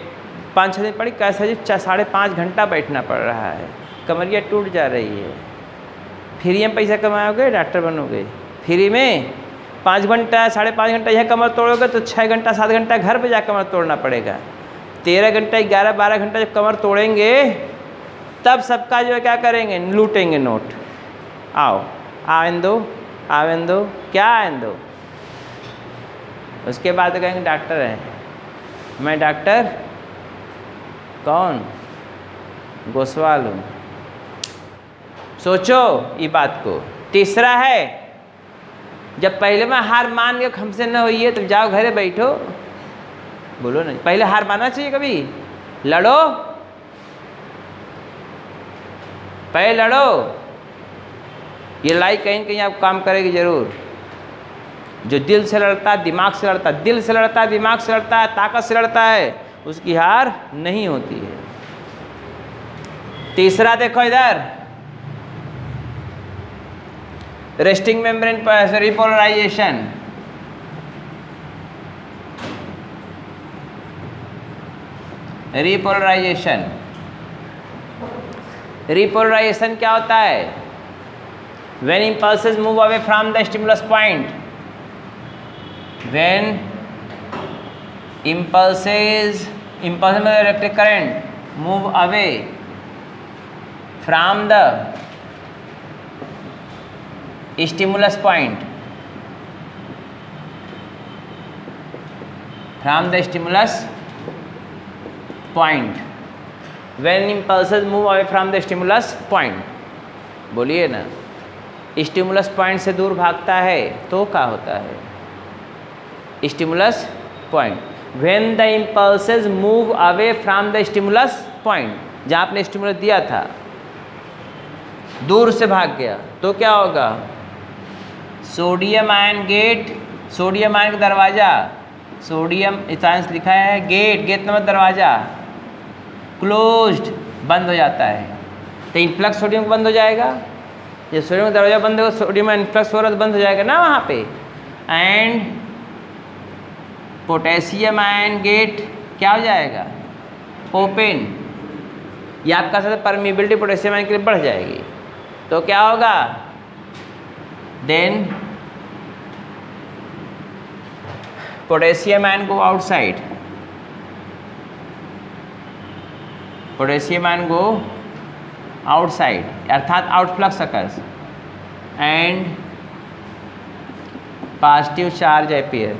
5-6 दिन पढ़ी, कैसा जी 5.5 घंटा बैठना पड़ रहा है, कमरिया टूट जा रही है। फ्री में पैसा कमाओगे, डॉक्टर बनोगे, फ्री में 5 घंटा 5.5 घंटा यह कमर तोड़ोगे तो 6 घंटा 7 घंटा घर पे जा कमर तोड़ना पड़ेगा। 13 घंटा 11-12 घंटा जब कमर तोड़ेंगे तब सबका जो है क्या करेंगे, लूटेंगे नोट। आओ आवेंदो, आवेंदो, क्या आवेंदो। उसके बाद कहेंगे डॉक्टर हैं, मैं डॉक्टर कौन, गोसवाल हूँ। सोचो ये बात को। तीसरा है, जब पहले में हार मान के हमसे न हुई है तो जाओ घरे बैठो, बोलो नहीं, पहले हार मानना चाहिए, कभी लड़ो, पहले लड़ो। ये लड़ाई कहीं कहीं आप काम करेगी जरूर। जो दिल से लड़ता है, दिमाग से लड़ता है, दिल से लड़ता है, दिमाग से लड़ता है, ताकत से लड़ता है, उसकी हार नहीं होती है। तीसरा देखो इधर, resting membrane repolarization. Repolarization, repolarization क्या होता है? When impulses move away from the stimulus point, when impulses में electric current move away from the stimulus point, from the stimulus point, when impulses move away from the stimulus point, बोलिए ना, stimulus point से दूर भागता है तो क्या होता है? Stimulus point, when the impulses move away from the stimulus point, जहाँ आपने स्टिमुलस दिया था दूर से भाग गया तो क्या होगा? Sodium ion gate, sodium ion का दरवाज़ा, सोडियम साइंस लिखा है गेट, गेट नंबर दरवाज़ा क्लोज्ड, बंद हो जाता है। तो इनफ्लक्स सोडियम बंद हो जाएगा। जब सोडियम का दरवाजा बंद होगा, सोडियम इनफ्लक्स हो रहा है तो बंद हो जाएगा ना वहाँ पे। एंड पोटेशियम आयन गेट क्या हो जाएगा? ओपन। ये आपका साथ परमिबिलिटी पोटेशियम आयन के लिए बढ़ जाएगी तो क्या होगा? Then potassium ion go outside, potassium ion go outside, अर्थात outflux occurs and positive charge appear.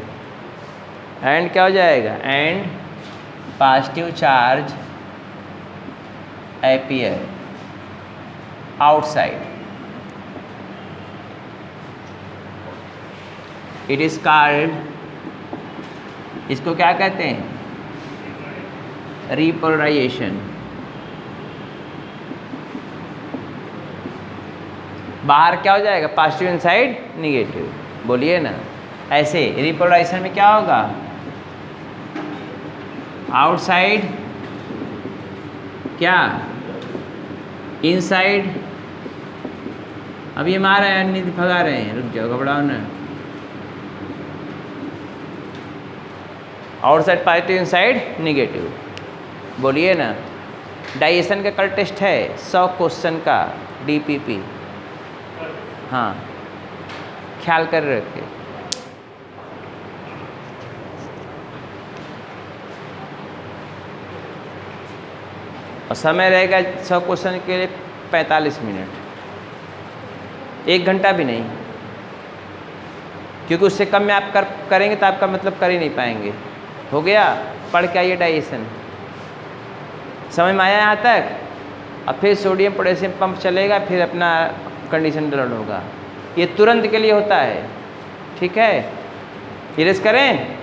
And क्या हो जाएगा? And positive charge appear outside. It is called, इसको क्या कहते हैं? रिपोलराइजेशन। बाहर क्या हो जाएगा? पॉजिटिव इनसाइड निगेटिव, बोलिए ना। ऐसे रिपोलराइजेशन में क्या होगा? आउटसाइड क्या? इनसाइड, अब ये मार रहे हैं, नहीं भगा रहे हैं, रुक जाओ, घबराओ ना। Outside positive, inside negative. बोलिए ना, डाइजेशन का कल टेस्ट है 100 क्वेश्चन का, DPP। हाँ, ख्याल कर रखे। और समय रहेगा 100 क्वेश्चन के लिए 45 मिनट, 1 घंटा भी नहीं, क्योंकि उससे कम में आप करेंगे तो आपका मतलब कर ही नहीं पाएंगे। हो गया, पढ़ के आइए डाइजेशन। समझ में आया यहाँ तक? अब फिर सोडियम पोटेशियम पंप चलेगा, फिर अपना कंडीशन रन होगा। ये तुरंत के लिए होता है, ठीक है? इरेज करें।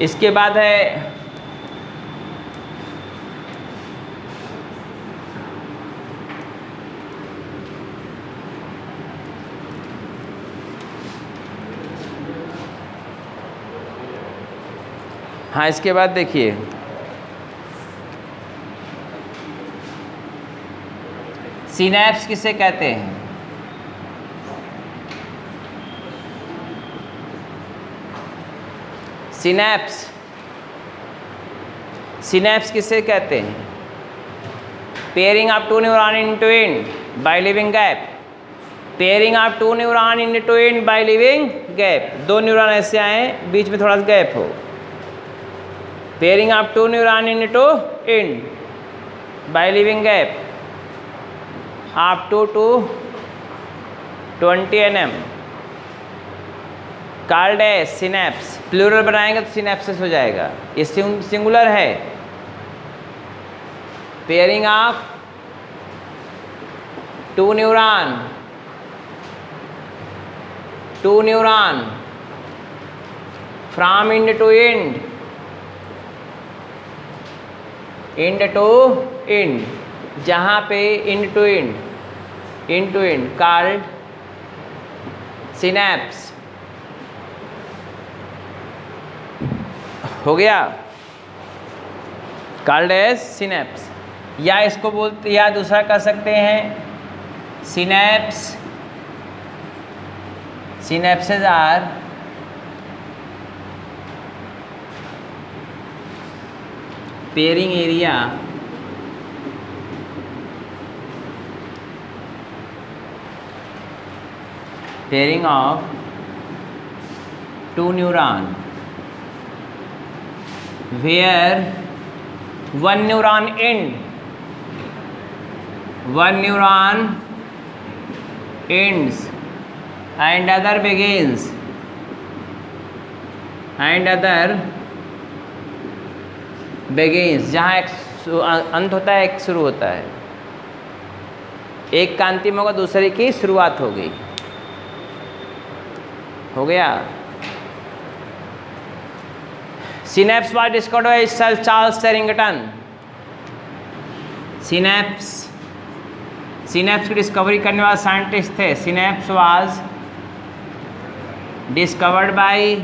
इसके बाद है हाँ, इसके बाद देखिए सिनैप्स किसे कहते हैं? सिनैप्स, सिनैप्स किसे कहते हैं? Pairing of 2 neuron into end by leaving gap. Pairing of 2 neuron into end by leaving gap. 2 neuron ऐसे आए, बीच में थोड़ा सा गैप हो। Pairing of 2 neuron into end by leaving gap up to 20 nm called as synapse. Plural बनाएंगे तो synapses हो जाएगा। ये सिंगुलर है। Pairing of 2 neuron from end to end, end to end, जहाँ पे and to end called synapse. हो गया, कॉल्ड एज सिनैप्स। या इसको बोलते, या दूसरा कह सकते हैं synapse, synapses are pairing area pairing of 2 neuron where one neuron ends and other begins, जहाँ एक अंत होता है, एक शुरू होता है। एक का अंतिम होगा, दूसरे की शुरुआत होगी। हो गया। Synapse was discovered by sir Charles Sherrington. Synapse की डिस्कवरी करने वाले साइंटिस्ट थे। सिनैप्स वाज डिस्कवर्ड बाय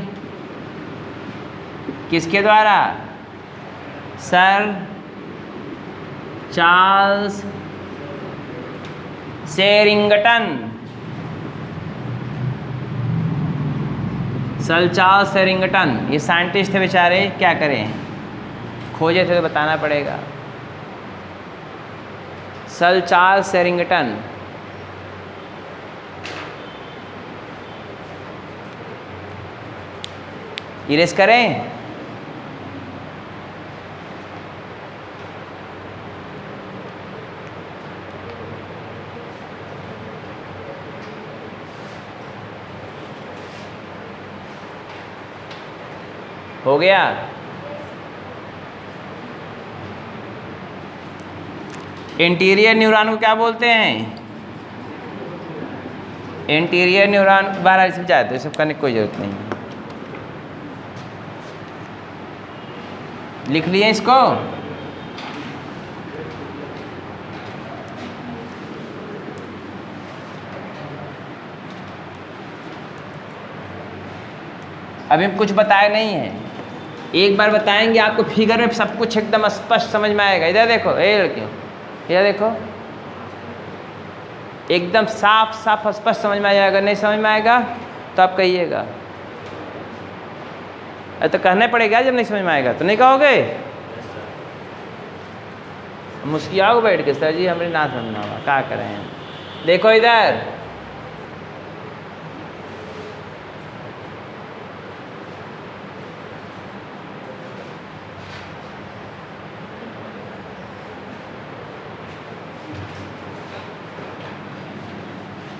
किसके द्वारा? Sir Charles Sherrington. Sir Charles Sherrington, ये साइंटिस्ट थे बेचारे, क्या करें, खोजे थे तो बताना पड़ेगा। Sir Charles Sherrington. इरेज करें। हो गया। इंटीरियर न्यूरॉन को क्या बोलते हैं? एंटीरियर न्यूरॉन बाहर सब जाते हैं, सब करने की कोई ज़रूरत नहीं है। लिख लिए इसको। अभी हम कुछ बताए नहीं है, एक बार बताएंगे आपको फिगर में सब कुछ एकदम स्पष्ट समझ में आएगा। इधर देखो, ए लड़कियों, इधर देखो, एकदम साफ साफ स्पष्ट समझ में आ जाएगा। नहीं समझ में आएगा तो आप कहिएगा, तो कहना पड़ेगा। जब नहीं समझ में आएगा तो नहीं कहोगे, मुस्कियाओ बैठ के, सर जी हमें ना समझना होगा, क्या करें। देखो इधर,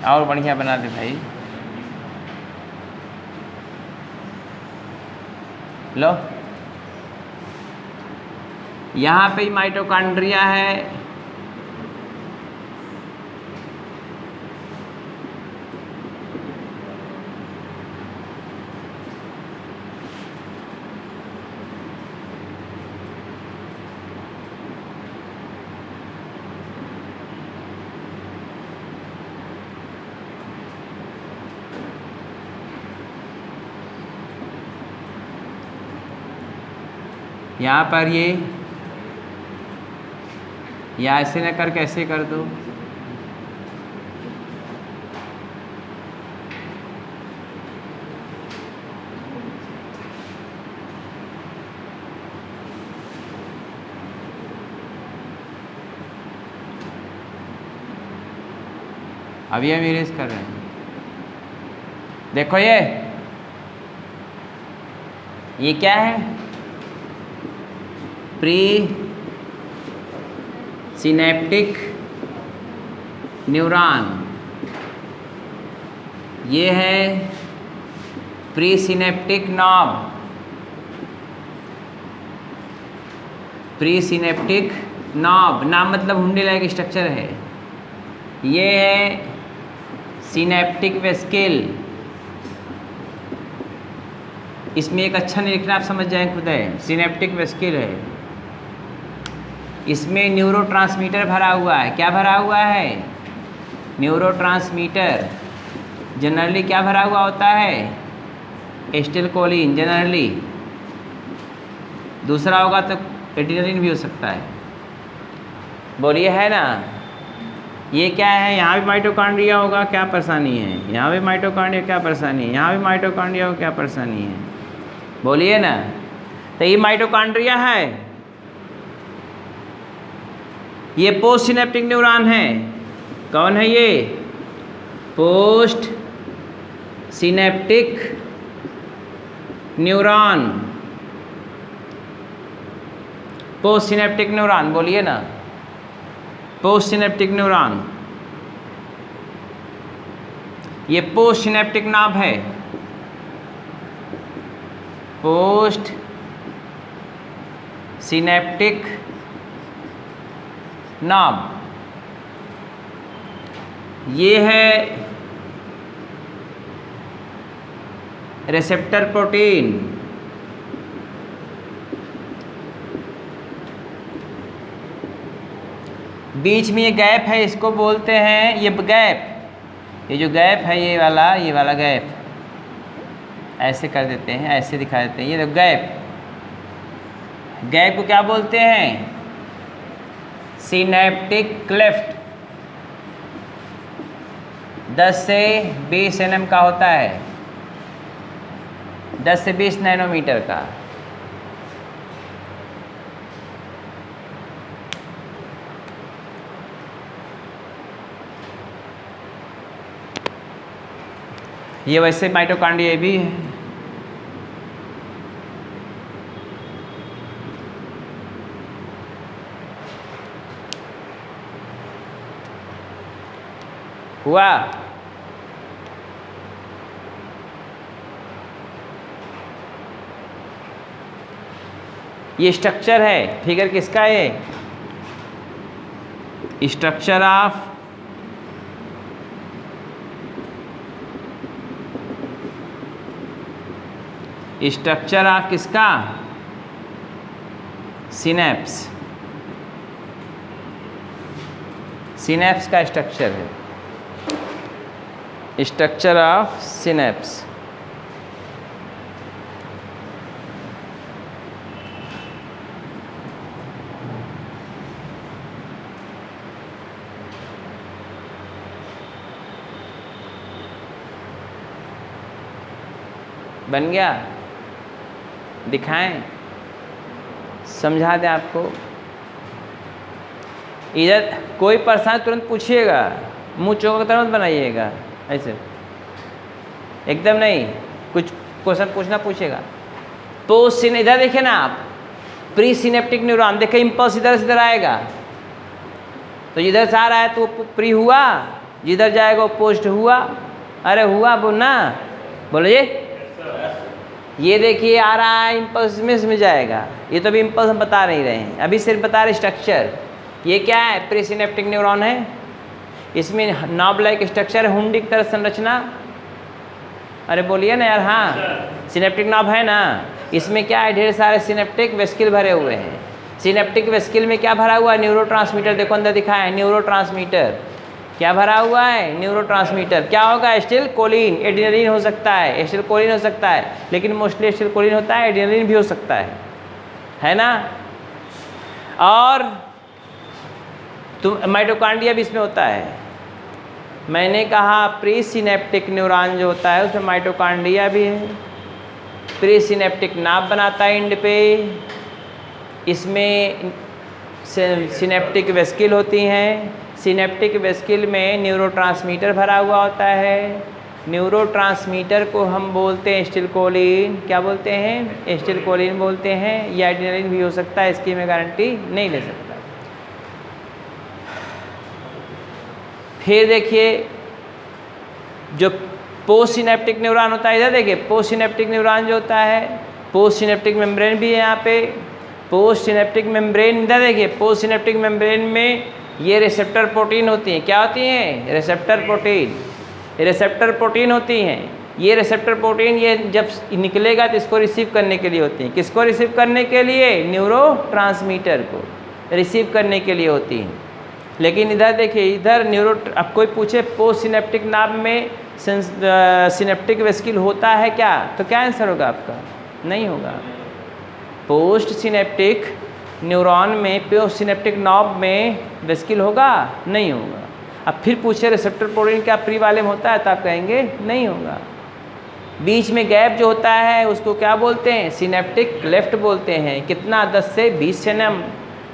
और बढ़िया बना दे भाई। लो, यहाँ पे माइटोकॉन्ड्रिया है, यहाँ पर ये, या ऐसे न करके ऐसे कर दो। अब ये हम इरेज कर रहे हैं। देखो ये क्या है, प्री सिनेप्टिक न्यूरॉन। ये है pre synaptic knob, pre synaptic knob, नाम मतलब हुंडी लाइक स्ट्रक्चर है। ये है सिनेप्टिक वेस्किल। इसमें एक अच्छा नहीं लिखना, आप समझ जाएं खुद है, सिनेप्टिक वेस्किल है। इसमें न्यूरोट्रांसमीटर भरा हुआ है। क्या भरा हुआ है? न्यूरोट्रांसमीटर। जनरली क्या भरा हुआ होता है? Acetylcholine generally. दूसरा होगा तो एड्रेनलिन भी हो सकता है। बोलिए, है ना? ये क्या है? यहाँ भी माइटोकॉन्ड्रिया होगा, क्या परेशानी है? यहाँ भी माइटोकॉन्ड्रिया, क्या परेशानी है? यहाँ भी माइटोकॉन्ड्रिया होगा, क्या परेशानी है? बोलिए ना। तो ये माइटोकॉन्ड्रिया है, ये पोस्ट सिनेप्टिक न्यूरॉन है। कौन है ये? Post synaptic neuron. Post synaptic neuron, बोलिए ना। पोस्ट सिनेप्टिक न्यूरॉन, ये पोस्ट सिनेप्टिक नॉब है। पोस्ट सिनेप्टिक नॉब, ये है रिसेप्टर प्रोटीन। बीच में ये गैप है, इसको बोलते हैं, ये गैप, ये जो गैप है, ये वाला गैप, ऐसे कर देते हैं, ऐसे दिखा देते हैं। ये तो गैप, गैप को क्या बोलते हैं? Synaptic cleft. 10 से 20 nm का होता है, 10 से 20 नैनोमीटर का। ये वैसे माइटोकॉन्ड्रिया भी है। हुआ? ये स्ट्रक्चर है, फिगर किसका है? स्ट्रक्चर ऑफ स्ट्रक्चर ऑफ किसका? सिनेप्स। सिनेप्स का स्ट्रक्चर है, स्ट्रक्चर ऑफ सिनेप्स। बन गया? दिखाएं, समझा दें आपको। इधर कोई प्रश्न तुरंत पूछिएगा, मुंह चौका तरह मत बनाइएगा, ऐसे एकदम नहीं, कुछ क्वेश्चन पूछना पूछेगा। पोस्ट सिन, इधर देखिए ना आप, प्री सिनेप्टिक न्यूरॉन, देखिए इम्पल्स इधर से इधर आएगा, तो जिधर से आ रहा है तो वो प्री हुआ, जिधर जाएगा वो पोस्ट हुआ। अरे हुआ बोलना, बोलिए। ये देखिए आ रहा है इम्पल्स में इसमें जाएगा, ये तो अभी इम्पल्स हम बता नहीं रहे हैं, अभी सिर्फ बता रहे स्ट्रक्चर। ये क्या है? प्री सिनेप्टिक न्यूरॉन है, इसमें नॉब लाइक स्ट्रक्चर है, हुंडी की तरह संरचना। अरे बोलिए ना यार। हाँ, सिनेप्टिक नॉब है ना, इसमें क्या है? ढेर सारे सिनेप्टिक वेस्किल भरे हुए हैं। सिनेप्टिक वेस्किल में क्या भरा हुआ है? न्यूरोट्रांसमीटर। देखो अंदर दिखाया है न्यूरोट्रांसमीटर। क्या भरा हुआ है? न्यूरोट्रांसमीटर। क्या होगा? एसिटिल कोलिन, एड्रेनलिन हो सकता है, एसिटिल कोलिन हो सकता है, लेकिन मोस्टली एसिटिल कोलिन होता है, एड्रेनलिन भी हो सकता है ना। और माइटोकॉन्ड्रिया भी इसमें होता है। मैंने कहा प्री सिनेप्टिक न्यूरॉन जो होता है उसमें माइटोकॉन्ड्रिया भी है, प्री सिनेप्टिक नाभ बनाता है एंड पे, इसमें सिनेप्टिक वेस्किल होती हैं, सिनेप्टिक वेस्किल में न्यूरोट्रांसमीटर भरा हुआ होता है, न्यूरोट्रांसमीटर को हम बोलते हैं एसिटिलकोलिन। क्या बोलते हैं? एसिटिलकोलिन बोलते हैं, या एड्रेनलिन भी हो सकता है, इसकी मैं गारंटी नहीं ले सकता। फिर देखिए जो पोस्ट सिनेप्टिक न्यूरॉन होता है, इधर देखिए पोस्ट सिनेप्टिक न्यूरॉन जो होता है, पोस्ट सिनेप्टिक मेम्ब्रेन भी है यहाँ पे। पोस्ट सिनेप्टिक मेम्ब्रेन, इधर देखिए पोस्ट सिनेप्टिक मेम्ब्रेन में ये रिसेप्टर प्रोटीन होती हैं। क्या होती हैं? Receptor protein. रिसेप्टर प्रोटीन होती हैं। ये रिसेप्टर प्रोटीन ये जब निकलेगा तो इसको रिसीव करने के लिए होती हैं। किसको रिसीव करने के लिए? न्यूरोट्रांसमीटर को रिसीव करने के लिए होती हैं। लेकिन इधर देखिए, इधर अब कोई पूछे पोस्ट सिनेप्टिक नाभ में सिनेप्टिक वेस्किल होता है क्या, तो क्या आंसर होगा आपका? नहीं होगा। पोस्ट सिनेप्टिक न्यूरॉन में, पोस्ट सिनेप्टिक नॉब में वेस्किल होगा? नहीं होगा। अब फिर पूछे रिसेप्टर प्रोटीन क्या प्री वाले में होता है, तो आप कहेंगे नहीं होगा। बीच में गैप जो होता है उसको क्या बोलते हैं? सिनेप्टिक क्लेफ्ट बोलते हैं। कितना? 10 से 20 nm,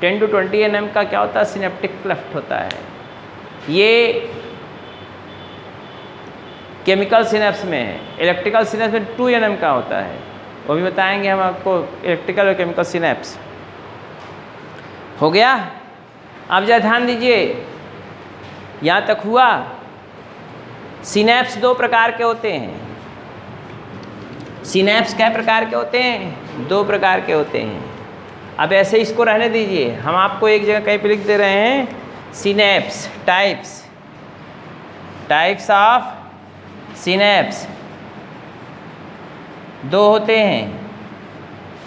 10 to 20 nm का क्या होता है? सिनेप्टिक क्लेफ्ट होता है। ये केमिकल सिनेप्स में है, इलेक्ट्रिकल सिनेप्स में 2 nm का होता है, वो भी बताएंगे हम आपको। इलेक्ट्रिकल और केमिकल सिनेप्स हो गया। अब जरा ध्यान दीजिए, यहाँ तक हुआ। सिनेप्स 2 प्रकार के होते हैं। सिनेप्स क्या प्रकार के होते हैं? 2 प्रकार के होते हैं। अब ऐसे इसको रहने दीजिए, हम आपको एक जगह कहीं पे लिख दे रहे हैं सिनेप्स टाइप्स ऑफ सिनेप्स 2 होते हैं।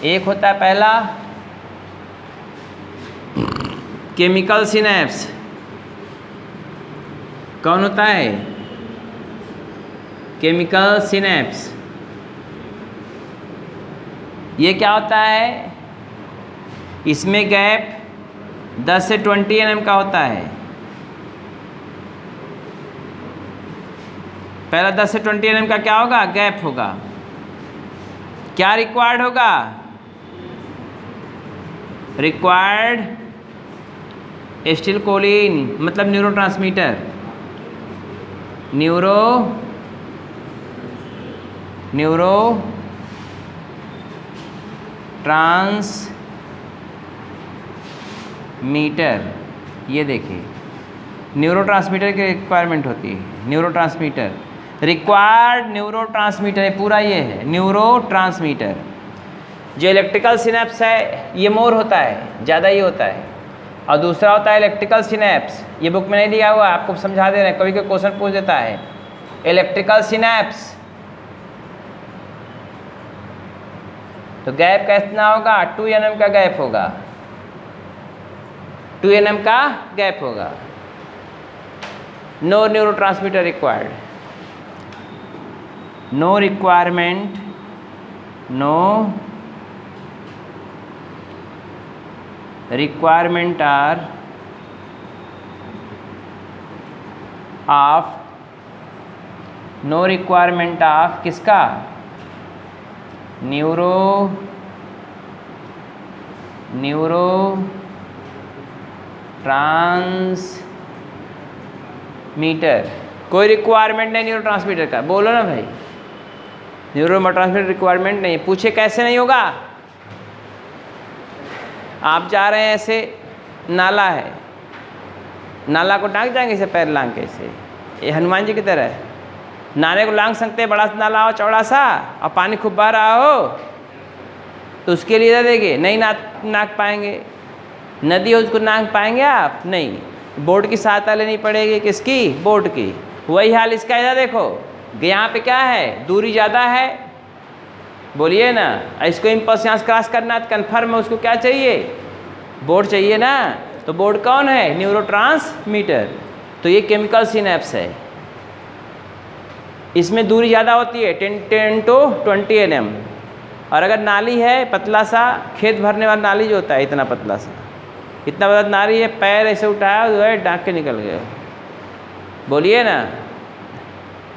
एक होता है पहला केमिकल सिनेप्स। कौन होता है? Chemical synapse. ये क्या होता है? इसमें गैप 10 से 20 nm का होता है। पहला 10 से 20 nm का क्या होगा? गैप होगा। क्या रिक्वायर्ड होगा? रिक्वायर्ड एसिटिलकोलिन, मतलब न्यूरोट्रांसमीटर। न्यूरोट्रांसमीटर, ये देखिए न्यूरोट्रांसमीटर की रिक्वायरमेंट होती है। न्यूरोट्रांसमीटर रिक्वायर्ड न्यूरोट्रांसमीटर है, पूरा ये है न्यूरोट्रांसमीटर। जो इलेक्ट्रिकल सिनेप्स है ये मोर होता है, ज़्यादा ही होता है। और दूसरा होता है इलेक्ट्रिकल सिनेप्स, ये बुक में नहीं दिया हुआ, आपको समझा दे रहे हैं, कभी कोई क्वेश्चन पूछ देता है। इलेक्ट्रिकल सिनेप्स तो गैप कितना होगा? 2 nm का गैप होगा, 2 nm का गैप होगा। No neurotransmitter required, no requirement, no requirement or of, no requirement of किसका? Neuro transmitter. कोई रिक्वायरमेंट नहीं न्यूरो ट्रांसमीटर का, बोलो ना भाई, न्यूरो ट्रांसमीटर रिक्वायरमेंट नहीं। पूछे कैसे नहीं होगा? आप जा रहे हैं ऐसे, नाला है, नाला को टांग जाएंगे इसे पैर लांग के, इसे ये हनुमान जी की तरह है। नाले को लांग सकते हैं, बड़ा सा नाला हो चौड़ा सा और पानी खूब बह रहा हो, तो उसके लिए देंगे नहीं नाक पाएंगे। नदी हो उसको नाक पाएंगे आप? नहीं, बोट की सहायता लेनी पड़ेगी। किसकी? बोट की। वही हाल इसका। इधर देखो, यहाँ पे क्या है? दूरी ज़्यादा है, बोलिए ना। इसको इम्पल्स यहाँ से क्रॉस करना है, कन्फर्म है, उसको क्या चाहिए? बोट चाहिए ना। तो बोट कौन है? न्यूरोट्रांसमीटर। तो ये केमिकल सिनेप्स है, इसमें दूरी ज़्यादा होती है, 10 to 20 nm। और अगर नाली है पतला सा, खेत भरने वाला नाली जो होता है इतना पतला सा, इतना बड़ा नाली है, पैर ऐसे उठाया जो है डांक के निकल गए, बोलिए ना।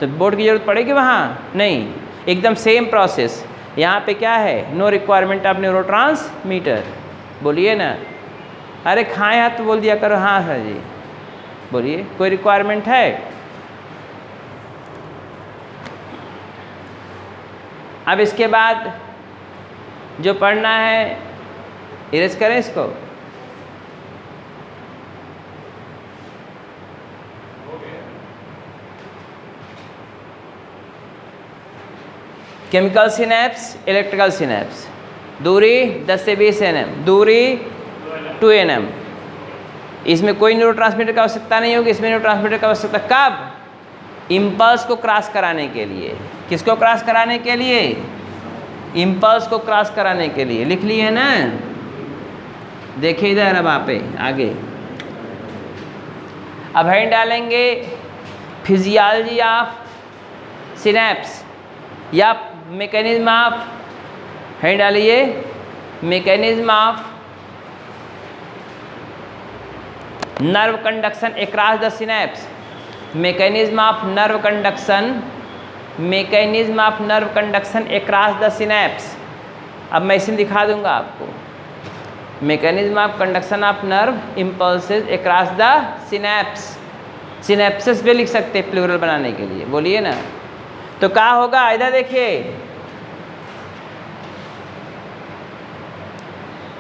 तो बोर्ड की ज़रूरत पड़ेगी वहाँ? नहीं। एकदम सेम प्रोसेस यहाँ पे क्या है? नो रिक्वायरमेंट ऑफ न्यूरोट्रांसमीटर, बोलिए ना। अरे खाएं हाथ तो बोल दिया करो, हाँ सर जी, बोलिए। कोई रिक्वायरमेंट है? अब इसके बाद जो पढ़ना है, इरेज करें इसको। Chemical synapse, electrical synapse. दूरी 10 से 20 nm, दूरी 2 nm। इसमें कोई न्यूरोट्रांसमीटर की आवश्यकता नहीं होगी। इसमें न्यूरोट्रांसमीटर की आवश्यकता कब? इम्पल्स को क्रॉस कराने के लिए। किसको क्रॉस कराने के लिए? इम्पल्स को क्रॉस कराने के लिए। लिख लिए ना? देखिए इधर, अब आप आगे अब हेड डालेंगे फिजियोलॉजी ऑफ सिनेप्स या मैकेनिज्म ऑफ, हेड डालिए mechanism of nerve conduction across the synapse. Mechanism of nerve conduction, mechanism of nerve conduction across the synapse. अब मैं इसे दिखा दूंगा आपको। Mechanism of conduction of nerve impulses across the synapse. Synapses भी लिख सकते हैं प्लूरल बनाने के लिए, बोलिए ना। तो क्या होगा? इधर देखिए,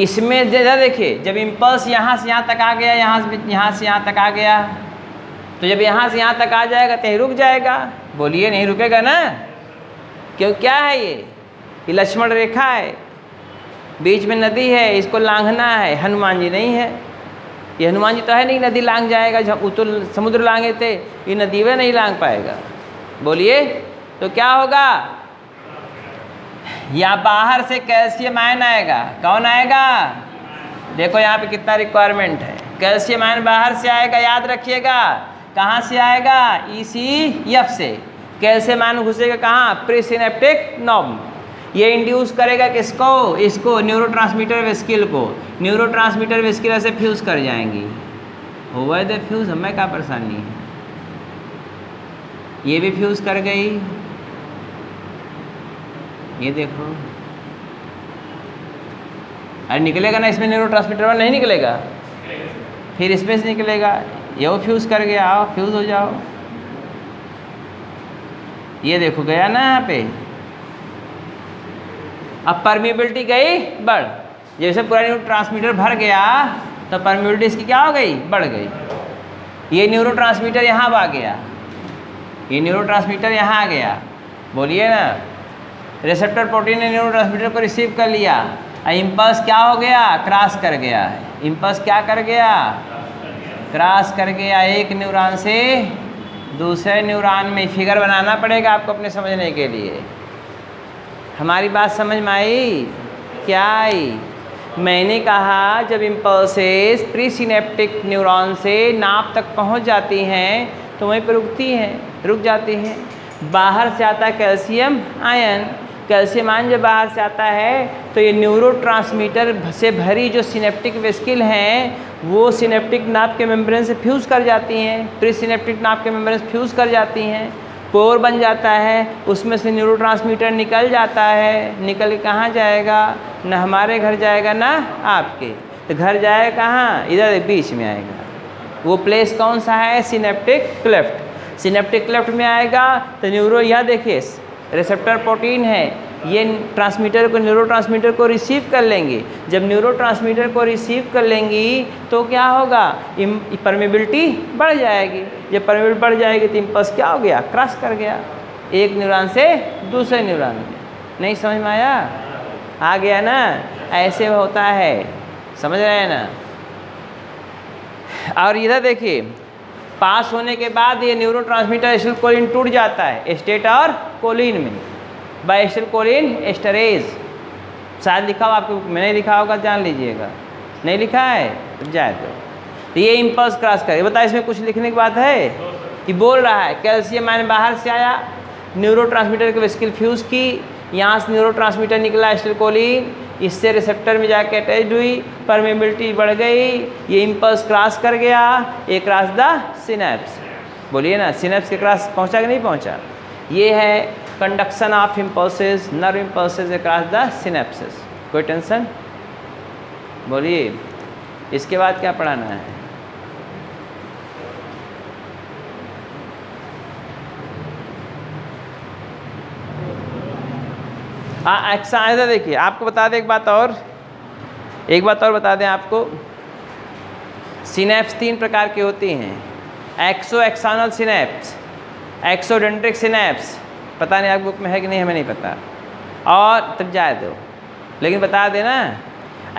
इसमें इधर देखिए, जब इम्पल्स यहाँ से यहाँ तक आ गया, यहाँ से यहाँ तक आ गया, तो जब यहाँ से यहाँ तक आ जाएगा तो रुक जाएगा, बोलिए। नहीं रुकेगा ना, क्यों? क्या है ये लक्ष्मण रेखा है, बीच में नदी है, इसको लांघना है। हनुमान जी नहीं है, ये हनुमान जी तो है नहीं नदी लांघ जाएगा। जब उतुल समुद्र लांघे थे, ये नदी में नहीं लांघ पाएगा, बोलिए। तो क्या होगा? या बाहर से कैल्शियम आयन आएगा। कौन आएगा? देखो यहाँ पे कितना रिक्वायरमेंट है। कैल्शियम आयन बाहर से आएगा, याद रखिएगा। कहाँ से आएगा? ECF से। कैल्शियम आयन घुसेगा कहाँ? Presynaptic knob. ये इंड्यूस करेगा किसको? इसको, न्यूरोट्रांसमीटर वेस्किल को। न्यूरोट्रांसमीटर वेस्किल से फ्यूज़ कर जाएंगी। हुआ है फ्यूज़, हमें क्या परेशानी है। ये भी फ्यूज़ कर गई, ये देखो। अरे निकलेगा ना इसमें, न्यूरोट्रांसमीटर वाला नहीं निकलेगा, फिर इसमें से निकलेगा। ये वो फ्यूज़ कर गया, आओ फ्यूज़ हो जाओ। ये देखो गया ना यहाँ पे। अब परमिबिलिटी गई बढ़, जैसे पूरा न्यूरोट्रांसमीटर भर गया तो परमिबिलिटी इसकी क्या हो गई? बढ़ गई। ये न्यूरोट्रांसमीटर यहाँ आ गया, ये न्यूरोट्रांसमीटर यहाँ आ गया, बोलिए ना। रिसेप्टर प्रोटीन ने न्यूरोट्रांसमीटर को रिसीव कर लिया, इम्पल्स क्या हो गया? क्रॉस कर गया। इम्पल्स क्या कर गया? क्रॉस कर गया एक न्यूरॉन से दूसरे न्यूरॉन में। फिगर बनाना पड़ेगा आपको अपने समझने के लिए। हमारी बात समझ में आई? क्या आई? मैंने कहा जब इम्पल्सेस प्री सिनेप्टिक न्यूरॉन से नाभ तक पहुंच जाती हैं तो वहीं पर रुक जाती हैं। बाहर से आता है कैल्शियम आयन। कैल्शियम आयन जब बाहर से आता है तो ये न्यूरोट्रांसमीटर से भरी जो सिनेप्टिक वेस्किल हैं वो सिनेप्टिक नाभ के मेम्ब्रेन से फ्यूज़ कर जाती हैं, प्री सिनेप्टिक नाभ के मेम्ब्रेन से फ्यूज़ कर जाती हैं, पोर बन जाता है, उसमें से न्यूरोट्रांसमीटर निकल जाता है। निकल के कहाँ जाएगा? न हमारे घर जाएगा ना आपके, तो घर जाएगा कहाँ? इधर बीच में आएगा। वो प्लेस कौन सा है? Synaptic cleft. सिनेप्टिक क्लेफ्ट में आएगा तो न्यूरो, यह देखिए रिसेप्टर प्रोटीन है, ये ट्रांसमीटर को, न्यूरोट्रांसमीटर को रिसीव कर लेंगे। जब न्यूरोट्रांसमीटर को रिसीव कर लेंगी तो क्या होगा? परमेबिलिटी बढ़ जाएगी। जब परमेबिलिटी बढ़ जाएगी तो इम्पल्स क्या हो गया? क्रॉस कर गया एक न्यूरॉन से दूसरे न्यूरॉन में। नहीं समझ में आया? आ गया ना? ऐसे होता है, समझ रहे हैं ना? और इधर देखिए, पास होने के बाद ये न्यूरोट्रांसमीटर एसिटिलकोलिन टूट जाता है एस्टेट और कोलिन में बाय एसिटिलकोलिन एस्टरेज। शायद लिखा हो आपको, मैंने लिखा होगा, जान लीजिएगा। नहीं लिखा है तो जाए तो ये इम्पल्स क्रॉस करे। बता, इसमें कुछ लिखने की बात है कि बोल रहा है कैल्शियम आयन बाहर से आया, न्यूरोट्रांसमीटर की वेस्किल फ्यूज़ की, यहाँ से न्यूरोट्रांसमीटर निकला एसिटिलकोलिन, इससे रिसेप्टर में जाके अटैच हुई, परमेबिलिटी बढ़ गई, ये इम्पल्स क्रॉस कर गया, ये क्रॉस द सिनेप्स। बोलिए ना, सिनेप्स के क्रॉस पहुंचा कि नहीं पहुंचा? ये है conduction of impulses, nerve impulses across the synapses. कोई टेंशन? बोलिए, इसके बाद क्या पढ़ाना है? ऐसा देखिए, आपको बता दें एक बात और बता दें आपको। सिनेप्स 3 प्रकार की होती हैं। एक्सो एक्सानल सिनेप्स, एक्सोडेंड्रिक सिनेप्स, पता नहीं आप बुक में है कि नहीं, हमें नहीं पता, और तब जाए दो, लेकिन बता देना।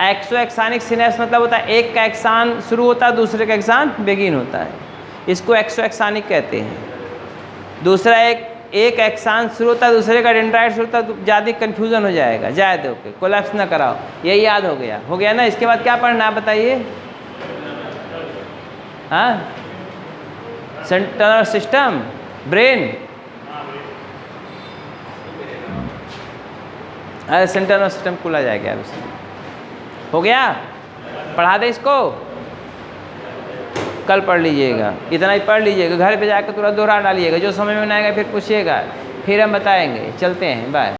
एक्सो एक्सानिक सिनेप्स मतलब होता है एक का एक्सान शुरू होता है, दूसरे का एक्सान बिगिन होता है, इसको एक्सो एक्सानिक कहते हैं। दूसरा एक एक्सान शुरू होता है, दूसरे का डेंड्राइट शुरू होता है, तो ज़्यादा कन्फ्यूज़न हो जाएगा। जाए दो के कोलैप्स ना कराओ, यही याद हो गया ना। इसके बाद क्या पढ़ना आप बताइए? हाँ, सेंट्रल नर्वस सिस्टम, ब्रेन, अरे सेंट्रल नर्वस सिस्टम खुला जाएगा यार उसमें। हो गया? पढ़ा दे इसको, कल पढ़ लीजिएगा, इतना ही पढ़ लीजिएगा, घर पे जाकर तुरंत दोहरा डालिएगा, जो समझ में नहीं आएगा फिर पूछिएगा, फिर हम बताएंगे। चलते हैं, बाय।